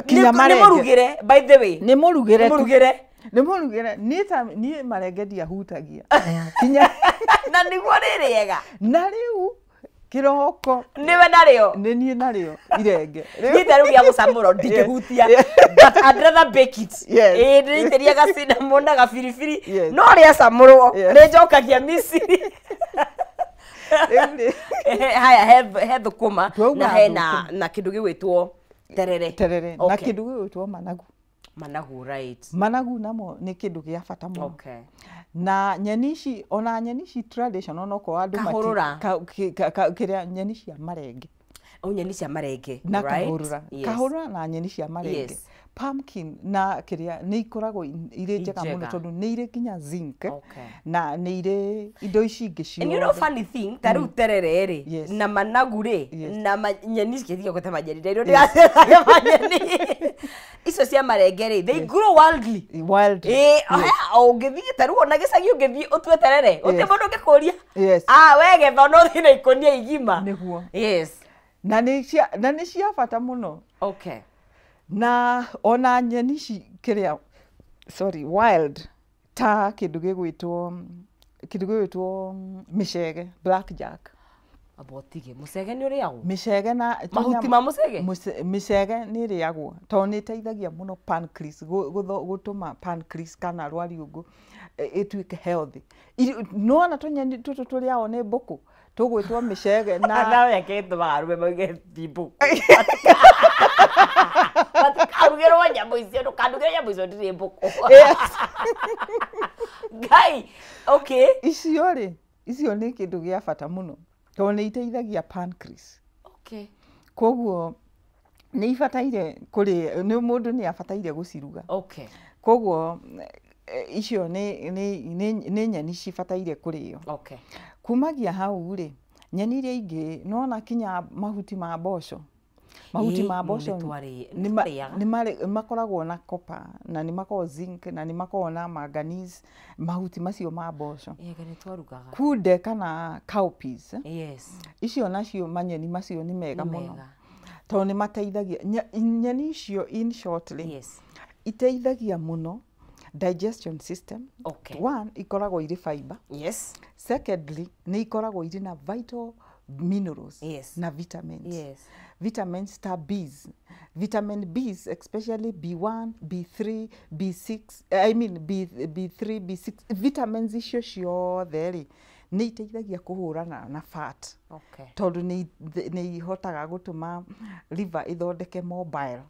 kinya marenge
nĩ mũrugĩre by the way
nĩ mũrugĩre niĩ marenge ndiahutagia kinya
na nĩguo rĩrĩega
na rĩu kĩroko
nĩwe narĩo
nĩ narĩo irenge
niĩ rĩu gĩa gũcamũra ndingĩhutia but I'd rather bake it ndĩitĩria gacinnamon na gabiribiri no rĩa camũrwo nĩ njokagia Misiri haya he thukuma na he na kindu gigwitwo terere
na kindu gigwitwo managu right managu namo ni kindu gia bata muno okay na nyenici ona nyenici tradition ona ko andu mati kiria nyeni cia marenge
nyeni cia marenge
na kahurura na nyeni cia marenge pumpkin na kiria ni ikoragwo ire njega muno tondu ni ire kinya zinc na ni ire indo ici ingi cio. And you know
funny thing taru terere ri na managu ri na nyeni cia gute majeri ndo ndiraceria manyeni icio cia marenge ri they grow wildly ungithi taru ona gicagi ungithi utwe terere uti mundu ngikuria we getha no thina ikonia igima
niguo na ni cia bata muno
okay
na ona nyeni ci kiria wild ta kindu gigwitwo micege blackjack
abotige mucege ni uriagwo
micege na
mahuti ma mucege
micege ni iriagwo to ni teithagia muno pancreas gutuma pancreas kana rwariungu ituike healthy no ana tunyeni tutu turiao ni mbuku tugwitwo micege na
nawe kindu barume mauge bibu Karugero nyambo icio no kandugero nyambo icio ndire mbuku Guy okay icio ni
kindu gia bata muno to ni iteithagia pancreas
okay
koguo ni ibataire kuri ni mundu ni abataire guciruga
okay
koguo icio ni nyeni cibataire kurio
okay
kumagia hau ri nyeni iria ingi nona kinya mahuti ma mboco mahuti ma mboco ni makoragwo na copper na ni makoragwo zinc na ni makoragwo na manganese mahuti macio ma mboco
ni twarugaga
kunde kana cowpeas
icio
nacio manyeni macio ni mega muno to ni mateithagia nyeni icio in shortly iteithagia muno digestion system one ikoragwo iri fiber secondly ni ikoragwo iri na vital minerals na vitamins vitamins ta B's vitamin B's especially B1 B3 B6 B3 B6 vitamins icio ciothe ri ni iteithagia kuhurana na fat tondu ni ihotaga gutuma liver ithondeke more bile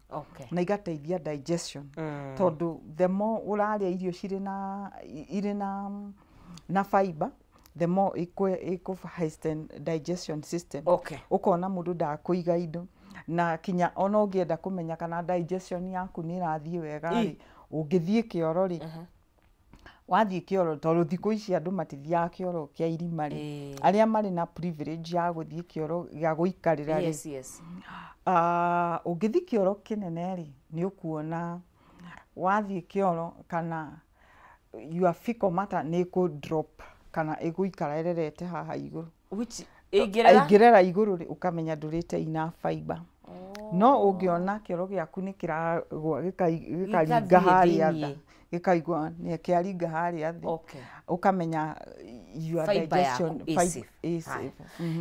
na igateithia digestion tondu the more uraria irio iri na fiber the more equal hasten digestion system ukona mundu ndakuiga indo na kinya ona ungienda kumenya kana digestion yaku ni irathie wega ri ungithie kioro ri wathie kioro tondu thiku ici andu matithia kioro kia irima ri aria mari na privilege ya guthie kioro ya guikarira ri ungithie kioro kinene ri ni ukuona wathie kioro kana your fecal matter ni ku drop kana iguikara ererete haha iguru
which
ingirera iguru ri ukamenya ndurite ina fiber no ungiona kioro giaku ni kiragwa gikaringa haria tha gikaigwa ni kiaringa haria thi ukamenya your digestion is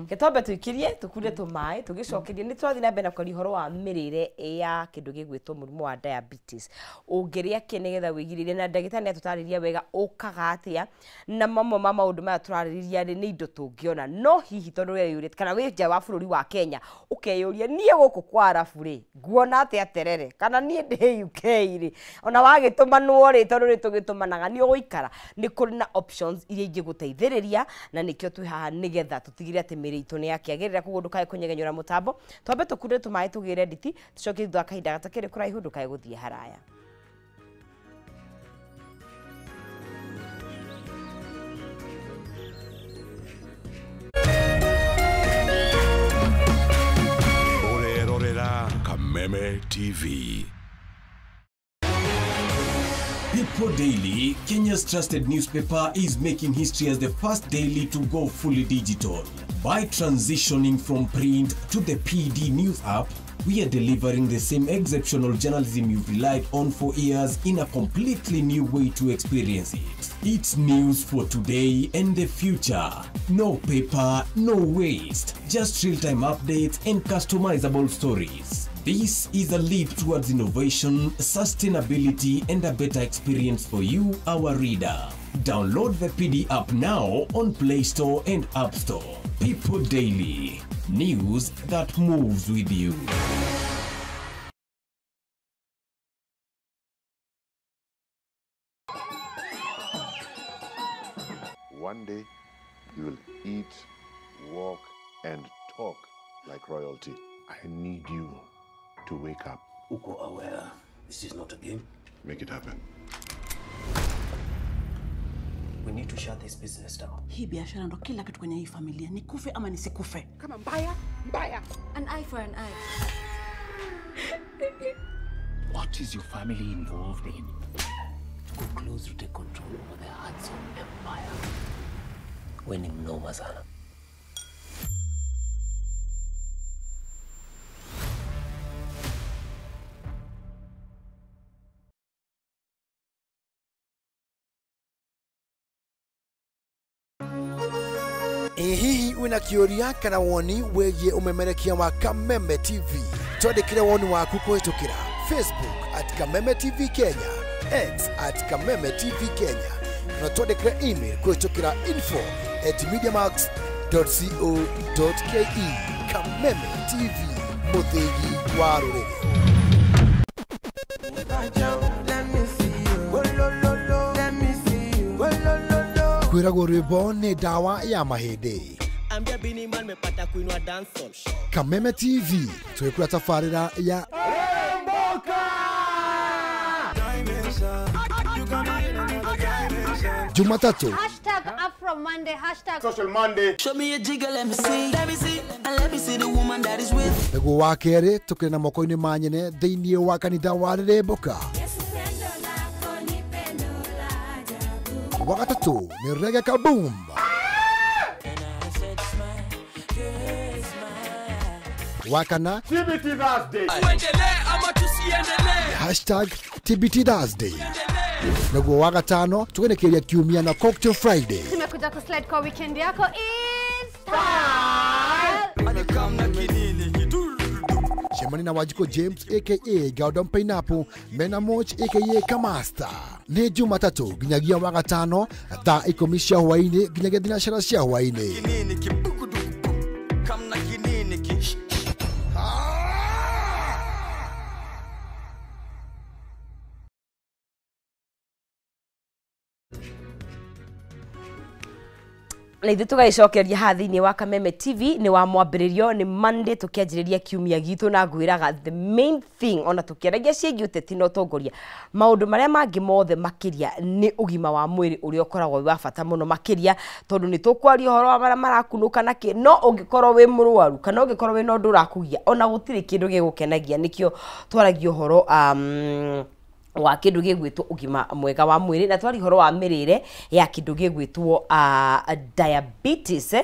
Getombe tuikirie tukunde tumai tugicokerie ni twathi na mbere kwa ihoro wa mirire ya kindu gigwitwo murimu wa diabetes ungiria kinegetha wigiririe na ndagitari atutariria wega ukaga atia na mamwe ma maundu maya turariria ni indo tungiona no hihi tondu we yurie kana we nja wa bururi wa Kenya ukeyuria nie guku kwa arabu ri nguona atia terere kana nie ndi UK ri ona wagitumanwo ri tondu ri tugitumanaga ni uguikara ni kuri na options iria ingiguteithiriria na nikio twi haha nigetha tutigire ati miri itu ni yakiagirira kugundukae kunyegenyura mutambo twambe tukunde tumai tugire nditi tucoke thutha kahinda gatakiri kuraihu ndukae guthie haraya.
Urerorera Kameme TV.
People Daily, Kenya's trusted newspaper, is making history as the first daily to go fully digital. By transitioning from print to the PD News app, we are delivering the same exceptional journalism you've relied on for years in a completely new way to experience it. It's news for today and the future. No paper, no waste. Just real-time updates and customizable stories. This is a leap towards innovation, sustainability, and a better experience for you, our reader. Download the PD app now on Play Store and App Store. People Daily. News that moves with you.
One day, you will eat, walk, and talk like royalty. I need you to wake up.
Uko aware this is not a game?
Make it happen.
We need to shut this business down.
Hii biashara ndo kila kitu kwenye hii familia. Nikufe ama nisikufe.
Kama mbaya, mbaya.
An eye for an eye.
What is your family involved in? Go close to take control over the hearts of empire. We ni mnoma sana.
Hihi wina kĩũria kana woni wĩgiĩ ũmemerekia wa Kameme TV twandĩkĩre woni waku kũhĩtũkĩra Facebook @Kameme TV Kenya, X @Kameme TV Kenya, na twandĩkĩre email kũhĩtũkĩra info@mediamax.co.ke. Kameme TV, mũthĩgi wa rũrĩrĩ. Kwĩragwo rwĩmbo nĩ ndawa ya mahĩndĩ. Kameme TV twĩkũra tabarĩra ya Jumatatu.
#AfroMonday,
Social Monday.
Show me a jigger, let me see. Let me see. And let me see the woman that is with.
Naguo wa kerĩ tũkĩrĩ na moko-inĩ ma nyene thĩinĩ wa kanitha wa Rĩrĩmbũka. Wa gatatũ nĩ Reggae Kaboom. Wa kana
TBT Thursday.
#TBT Thursday. Naguo wa gatano tũgĩnĩkĩria kiumia na Cocktail Friday.
Tumekuja kuslide kwa weekend yako in style.
Shemani na Wajiko James aka Gaudon Pineapple, Mena Moch aka Kamasta. Nĩ Jumatatu nginyagia wa gatano thaa 10 cia hwaĩ-inĩ nginyagia thinacara cia hwaĩ-inĩ.
Na ithu tugaicokeria ha thiini wa Kameme TV ni wa mwambĩrĩrio ni Monday tukianjĩrĩria kiumia gitu na ngwĩraga the main thing ona tukiaragia ciĩgiĩ ũteti na ũtongoria maũndũ marĩa mangĩ mothe makĩria ni ũgima wa mwĩrĩ ũrĩa ũkoragwo wa bata mũno makĩria tondũ nĩ tũkwaria ũhoro wa marĩa marakunũka na kĩ no ũngĩkorwo wĩ mũrwaru kana ũngĩkorwo wĩ na ũndũ ũrakũgia ona gũtirĩ kĩndũ gĩgũkenagia nĩkĩo twaragia ũhoro wa kindu gigwitwo ugima mwega wa mwiri na twari horo wa mirire ya kindu gigwitwo diabetes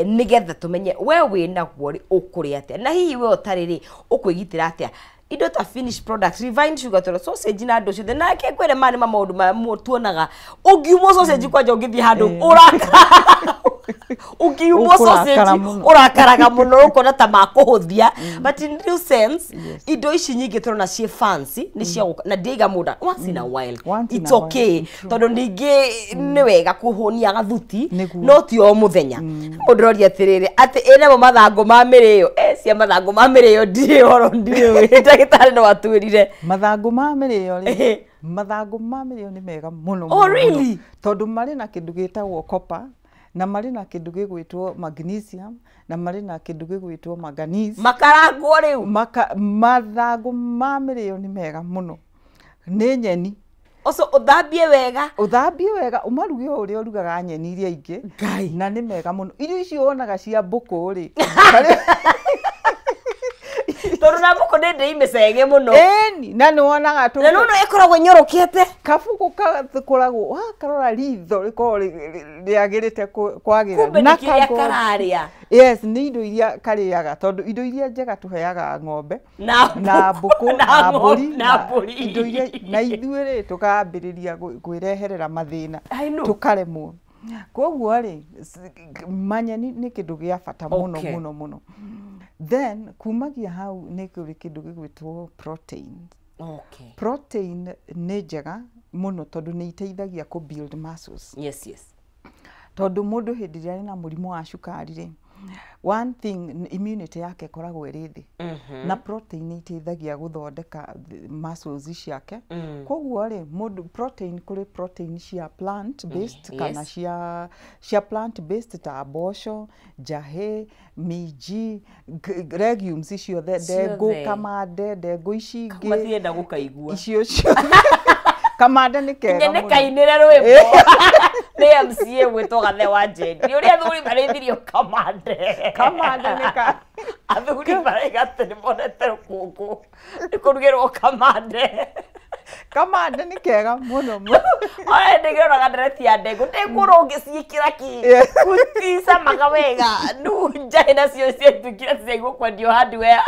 nigetha tumenye we wina guo ukuri atia na hihi we utariri ukwigitira atia indo ta finished products refined sugar to sausage na ndo ciothe na ke kwere mani maundu ma tuonaga ungiumo sausage kwanja ungithii handu urakara ukiumo sausage urakaraga muno ukona ta makuhuthia but in real sense indo ici nyingi turona cie fancy ni cia na ndiga muda once in a while it's okay tondu ningi ni wega kuhonia gathuti no ti o muthenya undoria tiriri ati ene mo mathango ma mirio cia mathango ma mirio ndi horo ndi ndagitari no atwirire
mathango ma mirio ri mathango ma mirio ni mega muno
oh really
tondu mari na kindu gitagwo copper na mari na kindu gigwitwo magnesium na mari na kindu gigwitwo manganese
makarangwo riu
mathango ma mirio ni mega muno ni nyeni
oso uthambie wega
umaruge uria urugaga nyeni iria ingi na ni mega muno irio icio wonaga cia mbuku ri
tondu na mbuku ni ndĩ imecege muno
eni na ni wonaga tu
na no ikoragwo nyorokete
kabuku kakoragwo karora ritho rikorwo riagirite kwagira
na kararia
yes ni indo iria kariaga tondu indo iria njega tuheaga ng'ombe na mbuku na mburi indo iria na ithuĩ tukambĩrĩria kwĩreherera mathĩna tukaremwo koguo ri manyeni ni kindu gĩa bata muno then kumagia hau ni kindu gĩgwĩtwo protein protein ni njega muno tondu ni iteithagia ku build muscles.
Yes, yes.
Tondu mundu hindi ria ina murimu wa cukari ri, one thing immunity yake koragwo iri thi, na protein iteithagia guthondeka muscles ciake. Koguo ri mundu protein kuri protein cia plant based kana cia plant based ta mboco, njahi, minji, legumes icio ndengũ, kamande, ndengũ ici ingĩ
Mathienda gukaigua
icio kamande ni kega
muno. Kainire rwimbo ni MCA gwitwo Gathe wa Jendi. Uria thuri marithirio kamande. Kamande ni ka athuri marigatire monete rukungu. Ni kurugirwo kamande.
Kamande ni kega muno.
Ora ndigirona gandereti ya ndengũ ndikurungi ciikira ki kutisa magawega nu njai nacio cietukira ciaigwo kwendio hardware.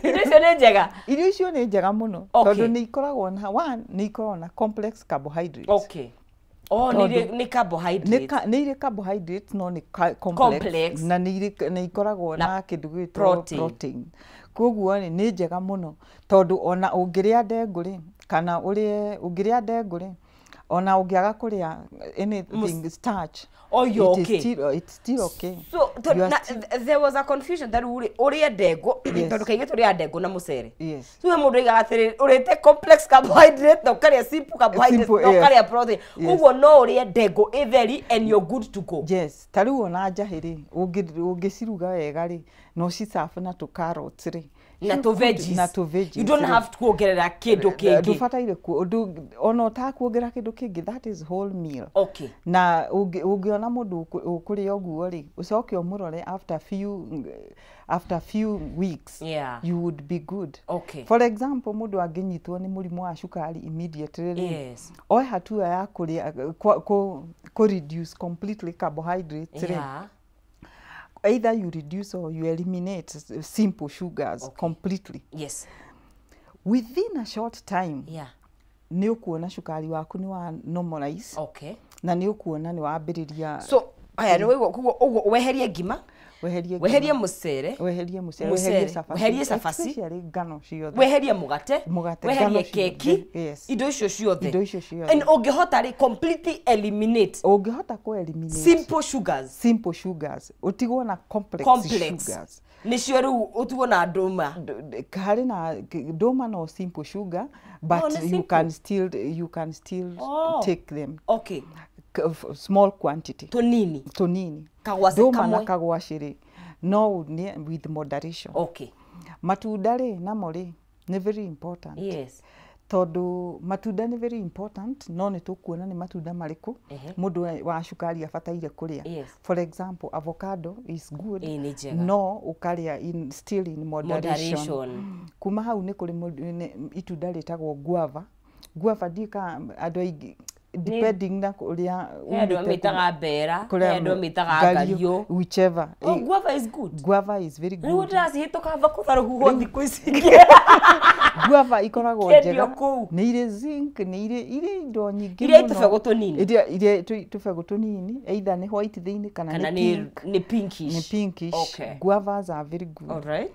Irio ni njega.
Irio icio ni njega muno tondu ni ikoragwo na ni ikoragwo na complex carbohydrates.
Okay. Ni carbohydrates.
Ni ire carbohydrates no ni complex. Na ni ikoragwo na kindu gwitwo protein. Koguo ni njega muno tondu ona ungiria ndengũ ri kana ungiria ndengũ ri ona ungiaga kuria anything starch.
Oh, you're okay.
It's still okay.
So there was a confusion that uria ndengũ tondu kaige turia ndengũ na mucere.
Yes.
So mundu igaga atiri urite complex carbohydrate na ukaria simple carbohydrate na ukaria protein. Koguo no uria ndengũ itheri and you're good to go.
Yes. Tariu ona njahi ri ungiciruga wega ri no cisafu na tu carrots ri
na to veggies. You don't have to kuongerera kindu kingi.
Ndubataire ona utakuongerera kindu kingi, that is whole meal.
Okay.
Na ungiona mundu ukuria oguo ri ucoke umurore after few weeks, you would be good.
Okay.
For example, mundu anginyitwo ni murimu wa cukari immediately.
Yes.
Oe hatua ya kuria ko reduce completely carbohydrates.
Yeah.
Either you reduce or you eliminate simple sugars completely.
Yes.
Within a short time.
Yeah.
Ni ukuona cukari waku ni wa normalize.
Okay.
Na ni ukuona ni wambiriria.
So aya ni uguo weherie ngima, weherie mucere, weherie cabaci,
especially ngano ciothe,
weherie mugate, weherie keki, indo icio ciothe. And ungihota ri completely eliminate.
Ungihota ku eliminate simple sugars. Utigwo na complex sugars.
Nicio riu utigwo na nduma.
Hari na nduma no simple sugar, but you can still take them.
Okay.
Small quantity.
Tonini.
Kagwacĩ kamwe. Na kagwacĩ ri no with moderation.
Okay.
Matunda ri namo ri ni very important.
Yes.
Tondu matunda ni very important, no ni tukuona ni matunda mariku mundu wa cukari abataire kuria. For example, avocado is good. No ukaria still in moderation. Kuma hau ni kuri itunda ritagwo guava. Guava dika andu aigi depending na kuria
ndo mitaga bera, ndo mitaga gario,
whichever.
Guava is good.
Guava is very good.
Ni ndazi hitoka vakutha ruhuho thiku ici.
Guava ikoragwo njega. Ni ire zinc, ni ire indo nyingi
muno. Ire tubego tunini.
Ire tubego tunini, either ni white thiini kana
ni pinkish.
Ni pinkish.
Okay.
Guavas are very good.
All right.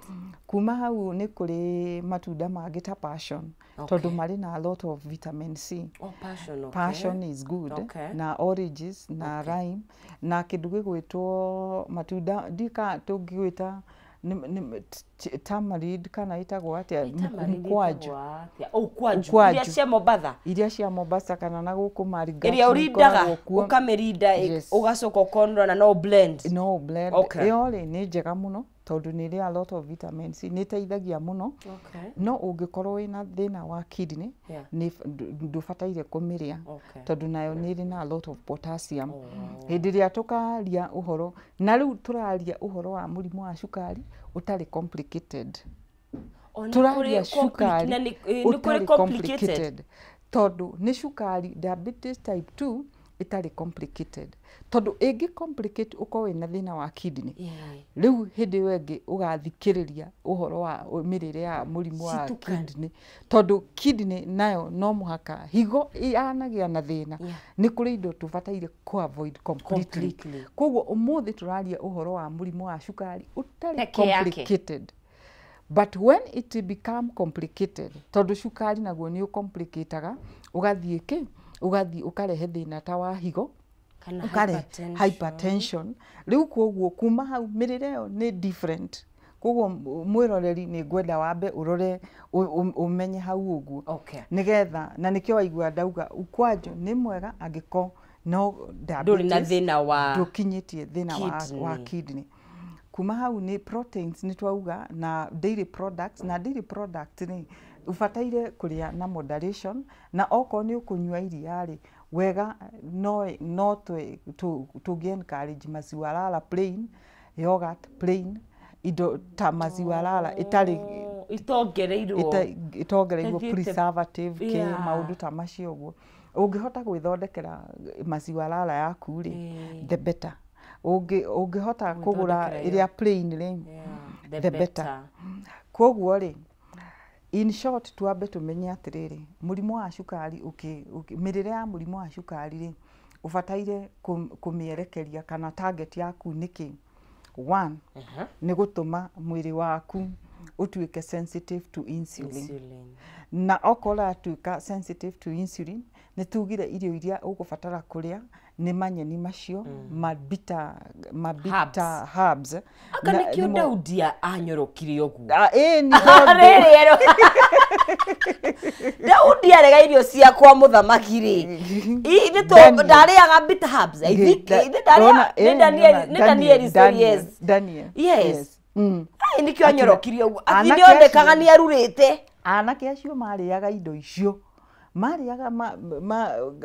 Kuma hau ni kuri matunda mangĩ ta passion. Tondu mari na a lot of vitamin C.
Oh, passion, okay.
Passion is good.
Okay.
Na oranges, na lime, na kindu gigwitwo matunda ndika tungigwita tamarind kana itagwo atia mkwaju.
Kwaju. Iria
cia Mombasa kana na guku Marigat.
Iria urindaga ukamirinda ugacoka ukonora na no blend.
Okay. Yole ni njega muno tondu ni ria a lot of vitamin C, ni teithagia muno.
Okay.
No ungikorwo wina thina wa kidney ni ndubataire kumiria tondu nayo ni ri na a lot of potassium. Hindi ria tukaria uhoro na riu turaria uhoro wa murimu wa cukari utari complicated. Turaria cukari utari complicated tondu ni cukari diabetes type 2 itari complicated. Tondu igi complicate uko wina thina wa kidney. Riu hindi wengi ugathikiriria uhoro wa mirire ya murimu wa kidney. Tondu kidney nayo no muhaka higo yanagia na thina. Ni kuri indo tubataire ku avoid completely. Koguo umuthi turaria uhoro wa murimu wa cukari utari complicated. But when it become complicated, tondu cukari naguo ni ucomplicateaga, ugathie ki, ugathie ukarehe thina ta wa higo,
kana
hypertension. Riu koguo kuma hau mirire yo ni different. Koguo mwiroreri ni ngwenda wambe urore umenye hau uguo.
Okay.
Nigetha na nikio waigua ndauga ukwanjo ni mwega angiko no
nduri na thina wa
ndukinyitie thina wa kidney. Kuma hau ni proteins ni twauga na dairy products, na dairy products ni ufataire kuria na moderation, na oko ni ukunywa iria ri wega no to encourage maziwa lala plain, yogurt plain, indo ta maziwa lala itari itongereirwo preservative ke maundu ta macio guo. Ungihota gwithondekera maziwa lala yaku ri the better. Ungihota kugura iria plain ri the better. Koguo ri in short tuambe tumenye atiriri murimu wa cukari mirire ya murimu wa cukari ri ufataire kumierekeria kana target yaku niki. One, ni gutuma mwiri waku utuike sensitive to insulin. Na okola atuika sensitive to insulin, ni tugire irio iria ugubatara kuria ni manyeni macio, mabita herbs.
Akana kio Daudia anyorokire ogu.
Ni
Daudia rega irio cia kwa muthamaki ri. Ni to ndariaga bitter herbs. I think Daniel yes.
Daniel.
Yes. Ni kio anyorokire ogu. Ati ni ondekaga ni arurite.
Anake acio mariaga indo icio. Mariaga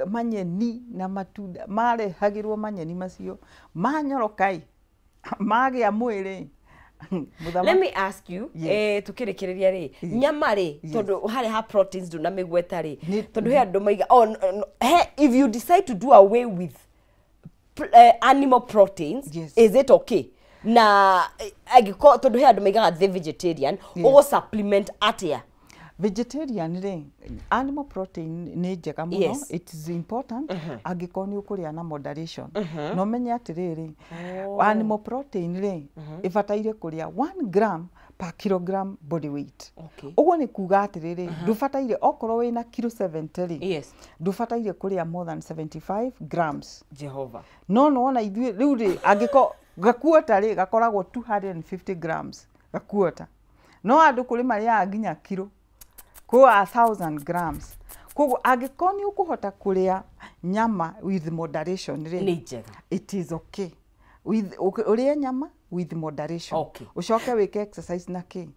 manyeni na matunda, marehagirwo manyeni macio, manyorokai, magia mwiri.
Let me ask you, tukirekereria ri, nyama ri, tondu hari ha proteins do na migweta ri, tondu he andu maiga, if you decide to do away with animal proteins, is it okay? Na agiko tondu he andu maiga the vegetarian, o supplement atia.
Vegetarian ri, animal protein ni njega muno, it is important angiko ni ukuria na moderation. No menye atiriri, animal protein ri ifataire kuria 1 gram per kilogram body weight. Uguo ni kuga atiriri, ndufataire okorwo wina kilo 70 ri, ndufataire kuria more than 75 grams.
Jehova.
No ona ithui riu ri angiko gakuota ri gakoragwo 250 grams gakuota. No andu kuri maria nginya kilo kwa 1000 grams. Koguo angikoni ukuhota kuria nyama with moderation ri, it is okay. With uria nyama with moderation. Ucoke wike exercise na ki.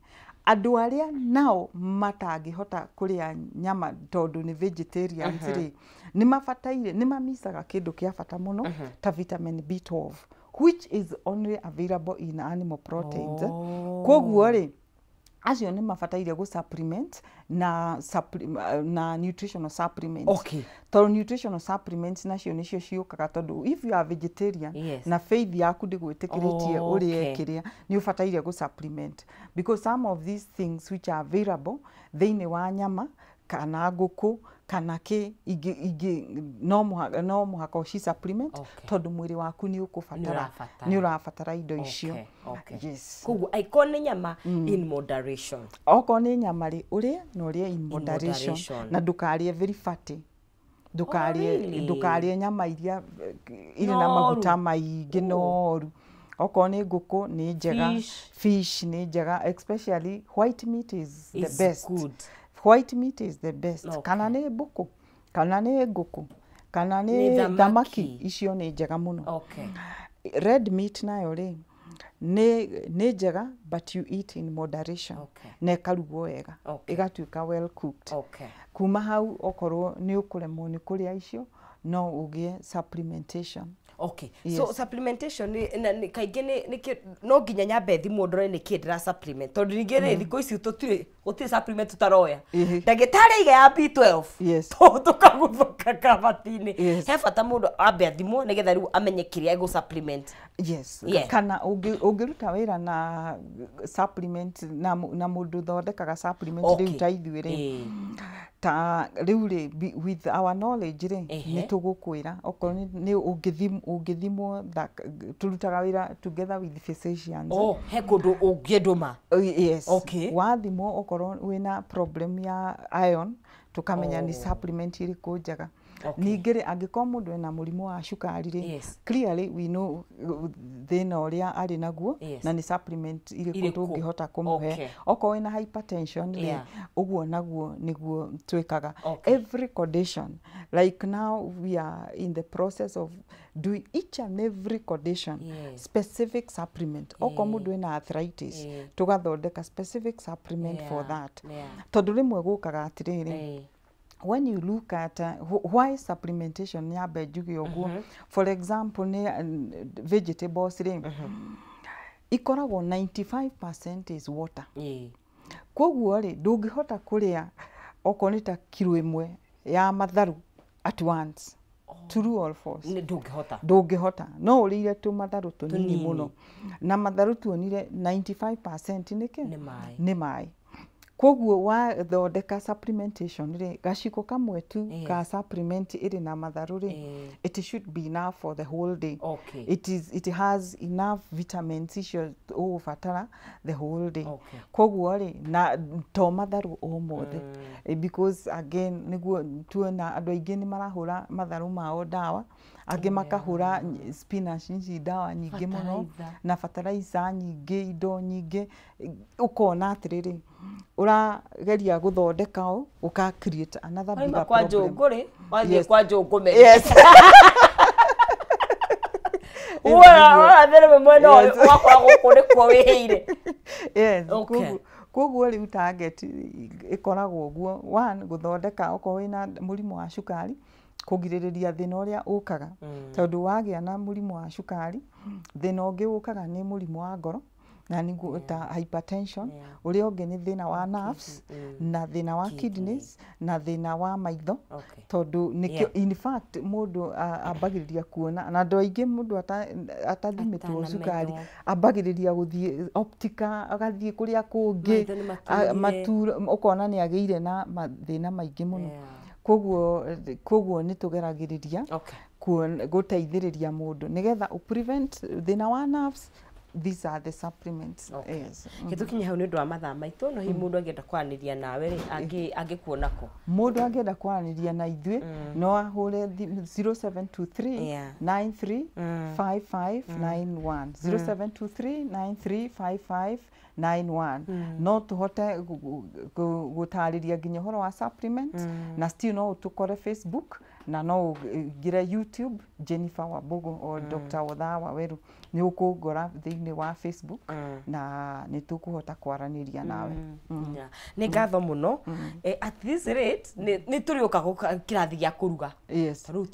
Andu aria nao matangihota kuria nyama tondu ni vegetarian ri, ni mafataire ni mamisaga kindu kia fata muno ta vitamin B12, which is only available in animal proteins. Koguo ri acio ni mafataire go supplement na nutritional supplements. Tondu nutritional supplements nacio nicio ciukaga tondu if you are vegetarian na faith yaku ndigwitikiritie urie kiria ni ufataire go supplement, because some of these things which are available thiini wa nyama kana nguku kana ki no muhaka uci supplement tondu mwiri waku ni urafatara indo icio. Yes.
Koguo aikone nyama in moderation.
Oko ni nyama ri uria no ria in moderation. Na ndukarie very fatty. Ndukarie nyama iria iri na maguta maingi noru. Oko ni nguku ni njega, fish ni njega, especially white meat is the best. Good. White meat is the best. Kana ni buku, kana ni nguku, kana ni thamaki, icio ni njega muno. Red meat nayo ri ni njega, but you eat in moderation. Na ikarugo wega, igatuika well cooked. Kuma hau okorwo ni ukuremwo ni kuria icio, no ugie supplementation.
So supplementation ni kaingi ni no nginya nyambe thimo ndore ni kindira supplement tondu ringi ri thiko ici tutire supplement tutaroya ndagitari iga ya B12 tukaguthuka kabatini he bata mundu ambe thimo nigetha riu amenye kiria ego supplement.
Kana ungiruta wira na supplement na mundu thondekaga supplement riu ta ithuĩ ri ta riu ri with our knowledge ri ni tugukwira okorwo ni ungithimwo turutaga wira together with physicians.
Oh, he kundu ungiduma.
Yes.
Okay.
Wathimwo okorwo wina problem ya iron tukamenya ni supplement iriku njega. Ningĩ angĩkorwo mũndũ ena mũrimũ wa cukari rĩ, clearly we know thĩna ũrĩa arĩ naguo na ni supplement iriku tũngĩhota kũmũhe. Okorwo wina hypertension rĩ, ũguo naguo niguo twĩkaga. Every condition, like now we are in the process of doing each and every condition specific supplement. Okorwo mũndũ ena arthritis, tugathondeka specific supplement for that. Tondũ rĩmwe gũkaga atĩrĩrĩ, when you look at why supplementation yabe njuge ũguo, for example ni vegetables rĩ, ikoragwo 95% is water. Koguo rĩ, ndũngĩhota kũrĩa okorwo ni ta kilo ĩmwe ya matharu at once. True or false? Ndũngĩhota. No ũrĩire tu matharu tũnini mũno. Na matharu tuonire 95% nĩ maĩ. Koguo wathondeka supplementation rĩ, gaciko kamwe tu ka supplement ĩrĩ na matharu rĩ, it should be enough for the whole day. It has enough vitamins icio ũgũbatara the whole day. Koguo rĩ, na to matharu o mothe, because again niguo tuona andũ aingĩ nĩ marahũra matharu mao dawa, angĩ makahũra spinach ici dawa nyingĩ mũno na fertilizer nyingĩ, indo nyingĩ, ukona atĩrĩrĩ urageria guthondeka ũũ uka create another bigger problem. Kwa
njũngũrĩ wathiĩ kwa njũngũme. Yes. Ũra mwena ũyũ wakoragwo kũrĩ kwa wĩhĩire.
Yes. Koguo rĩu target ĩkoragwo ũguo, one guthondeka okorwo wĩna mũrimũ wa cukari, kũgirĩrĩria thĩna ũrĩa ũkaga. Tondũ wagĩa na mũrimũ wa cukari, thĩna ũngĩ ũkaga nĩ mũrimũ wa ngoro na niguo ta hypertension, ũrĩa ũngĩ nĩ thĩna wa nerves na thĩna wa kidneys na thĩna wa maitho. Tondũ nĩkĩo in fact mũndũ ambagĩrĩria kuona, na andũ aingĩ mũndũ atathimĩtwo cukari ambagĩrĩria gũthiĩ optica, agathiĩ kũrĩa kũngĩ, ũkona nĩ agĩire na mathĩna maingĩ mũno. Koguo nĩ tũgeragĩrĩria gũteithĩrĩria mũndũ nĩgetha prevent thĩna wa nerves. These are the supplements. Yes.
Gĩtũkinya hau nĩ ũndũ wa mathaa maitũ, no hihi mũndũ angĩenda kwaranĩria nawe rĩ, angĩkuona kũ?
Mũndũ angĩenda kwaranĩria na ithuĩ no ahũre 0723 935591 0723935591. No tuhote gũtarĩria nginya ũhoro wa supplements na still no ũtũkore Facebook na no ũgire YouTube Jennifer Wambugu o Dr. Othaa Waweru, nĩ ũkũngora thĩinĩ wa Facebook na nĩ tũkũhota kwaranĩria nawe.
Nĩ ngatho mũno. At this rate nĩ tũrĩũka kĩrathi gĩa kũruga.
Yes.
Rĩu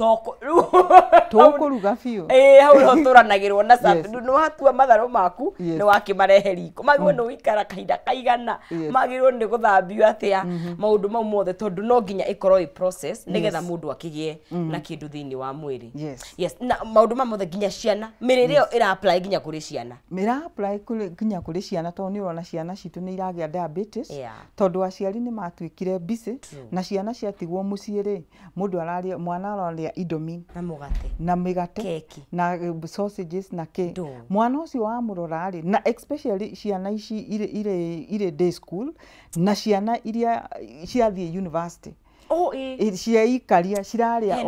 tũkũruga biũ.
Hau no tũranagĩrwo na nĩ watua matharũ maku nĩ wakĩmarehe riko. Magĩrĩirwo nĩ gũikara kahinda kaigana, magĩrĩirwo nĩ gũthambio atĩa, maũndũ mau mothe, tondũ no nginya ĩkorwo ĩ process nĩgetha mũndũ akĩgĩe na kĩndũ thĩinĩ wa mwĩrĩ. Yes. Na maũndũ ma mothe nginya ciana, mĩrĩre ĩyo ĩra apply nginya kũrĩ ciana.
Mĩra apply nginya kũrĩ ciana, tondũ nĩ ũrona ciana citũ nĩ iragĩa diabetes, tondũ aciari nĩ matuĩkire busy na ciana ciatigwo mũciĩ rĩ, mũndũ mwana ararĩa indomie na mĩgate
keki
na sausages na keki. Mwana ũcio wamũrora rĩ, na especially ciana ici irĩ day school na ciana iria ciathiĩ university, ciaikaria cirarĩa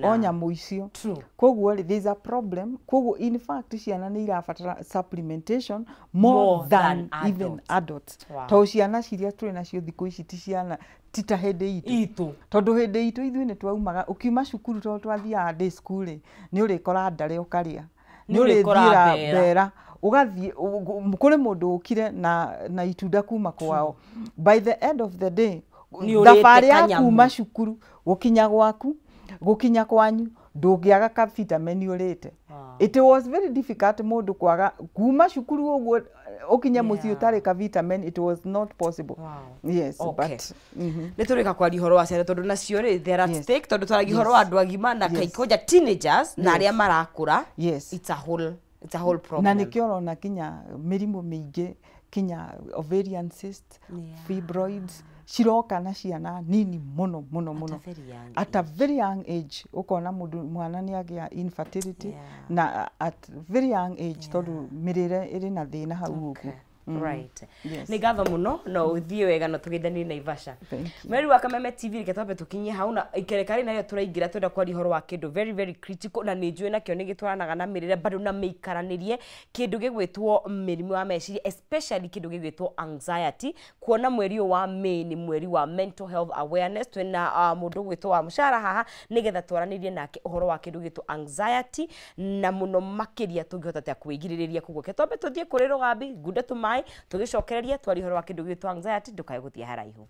o nyamũ icio. Koguo there is a problem. Koguo in fact ciana nĩ irabatara supplementation more than even adults. Tondũ ciana ciria tũrĩ nacio thikũ ici ti ciana tita hĩndĩ itũ. Tondũ hĩndĩ itũ ithuĩ nĩ twaumaga, ũkiuma cukuru tondũ twathiaga day school rĩ, nĩ ũrĩkora ndare ũkarĩa, nĩ ũrĩthiĩra mbera ugathiĩ kũrĩ mũndũ ũkire na itunda kuma kwao. By the end of the day, thabarĩ ya kuma cukuru gũkinya gwaku, gũkinya kwanyu, ndũngĩaga ka vitamin ũrĩte. It was very difficult mũndũ kwaga kuma cukuru ũguo ũkinye mũciĩ ũtarĩ ka vitamin. It was not possible. Yes, but
nĩ tũrĩka kwaria ũhoro wa ciana tondũ nacio rĩ, they are at stake, tondũ twaragia ũhoro wa andũ agima na kaingĩ teenagers na arĩa marakũra. It's a whole problem.
Na nĩkĩo ũrona kinya mĩrimũ mĩingĩ, kinya ovarian cyst, fibroids, ciroka na ciana nini muno muno muno at a very young age ukona mundu mwana ni agia infertility na at very young age tondu mirire iri na thina hau ugu
right ni gatho muno no uthie wega no tugithani na Ivasha Mary wa Kameme TV reke twambe tukinye hau na ikerekari nayo turaingira twenda kwa horo wa kindu very very critical na ni njue nakio ni gitwaranaga na mirire bado na meikaranirie kindu gigwitwo mirimu wa meciria especially kindu gigwitwo anxiety kuona mweri wa May ni mweri wa mental health awareness twina mundu gwitwo wa mushara haha nigetha twaranirie nake horo wa kindu gitwo anxiety na muno makiria tungihota ta kwigiririria kugoke twambe tuthie kuri Rugambi gunde tumai tugicokereria twari horo wa kindu gitwo anxiety ndukae guthia haraihu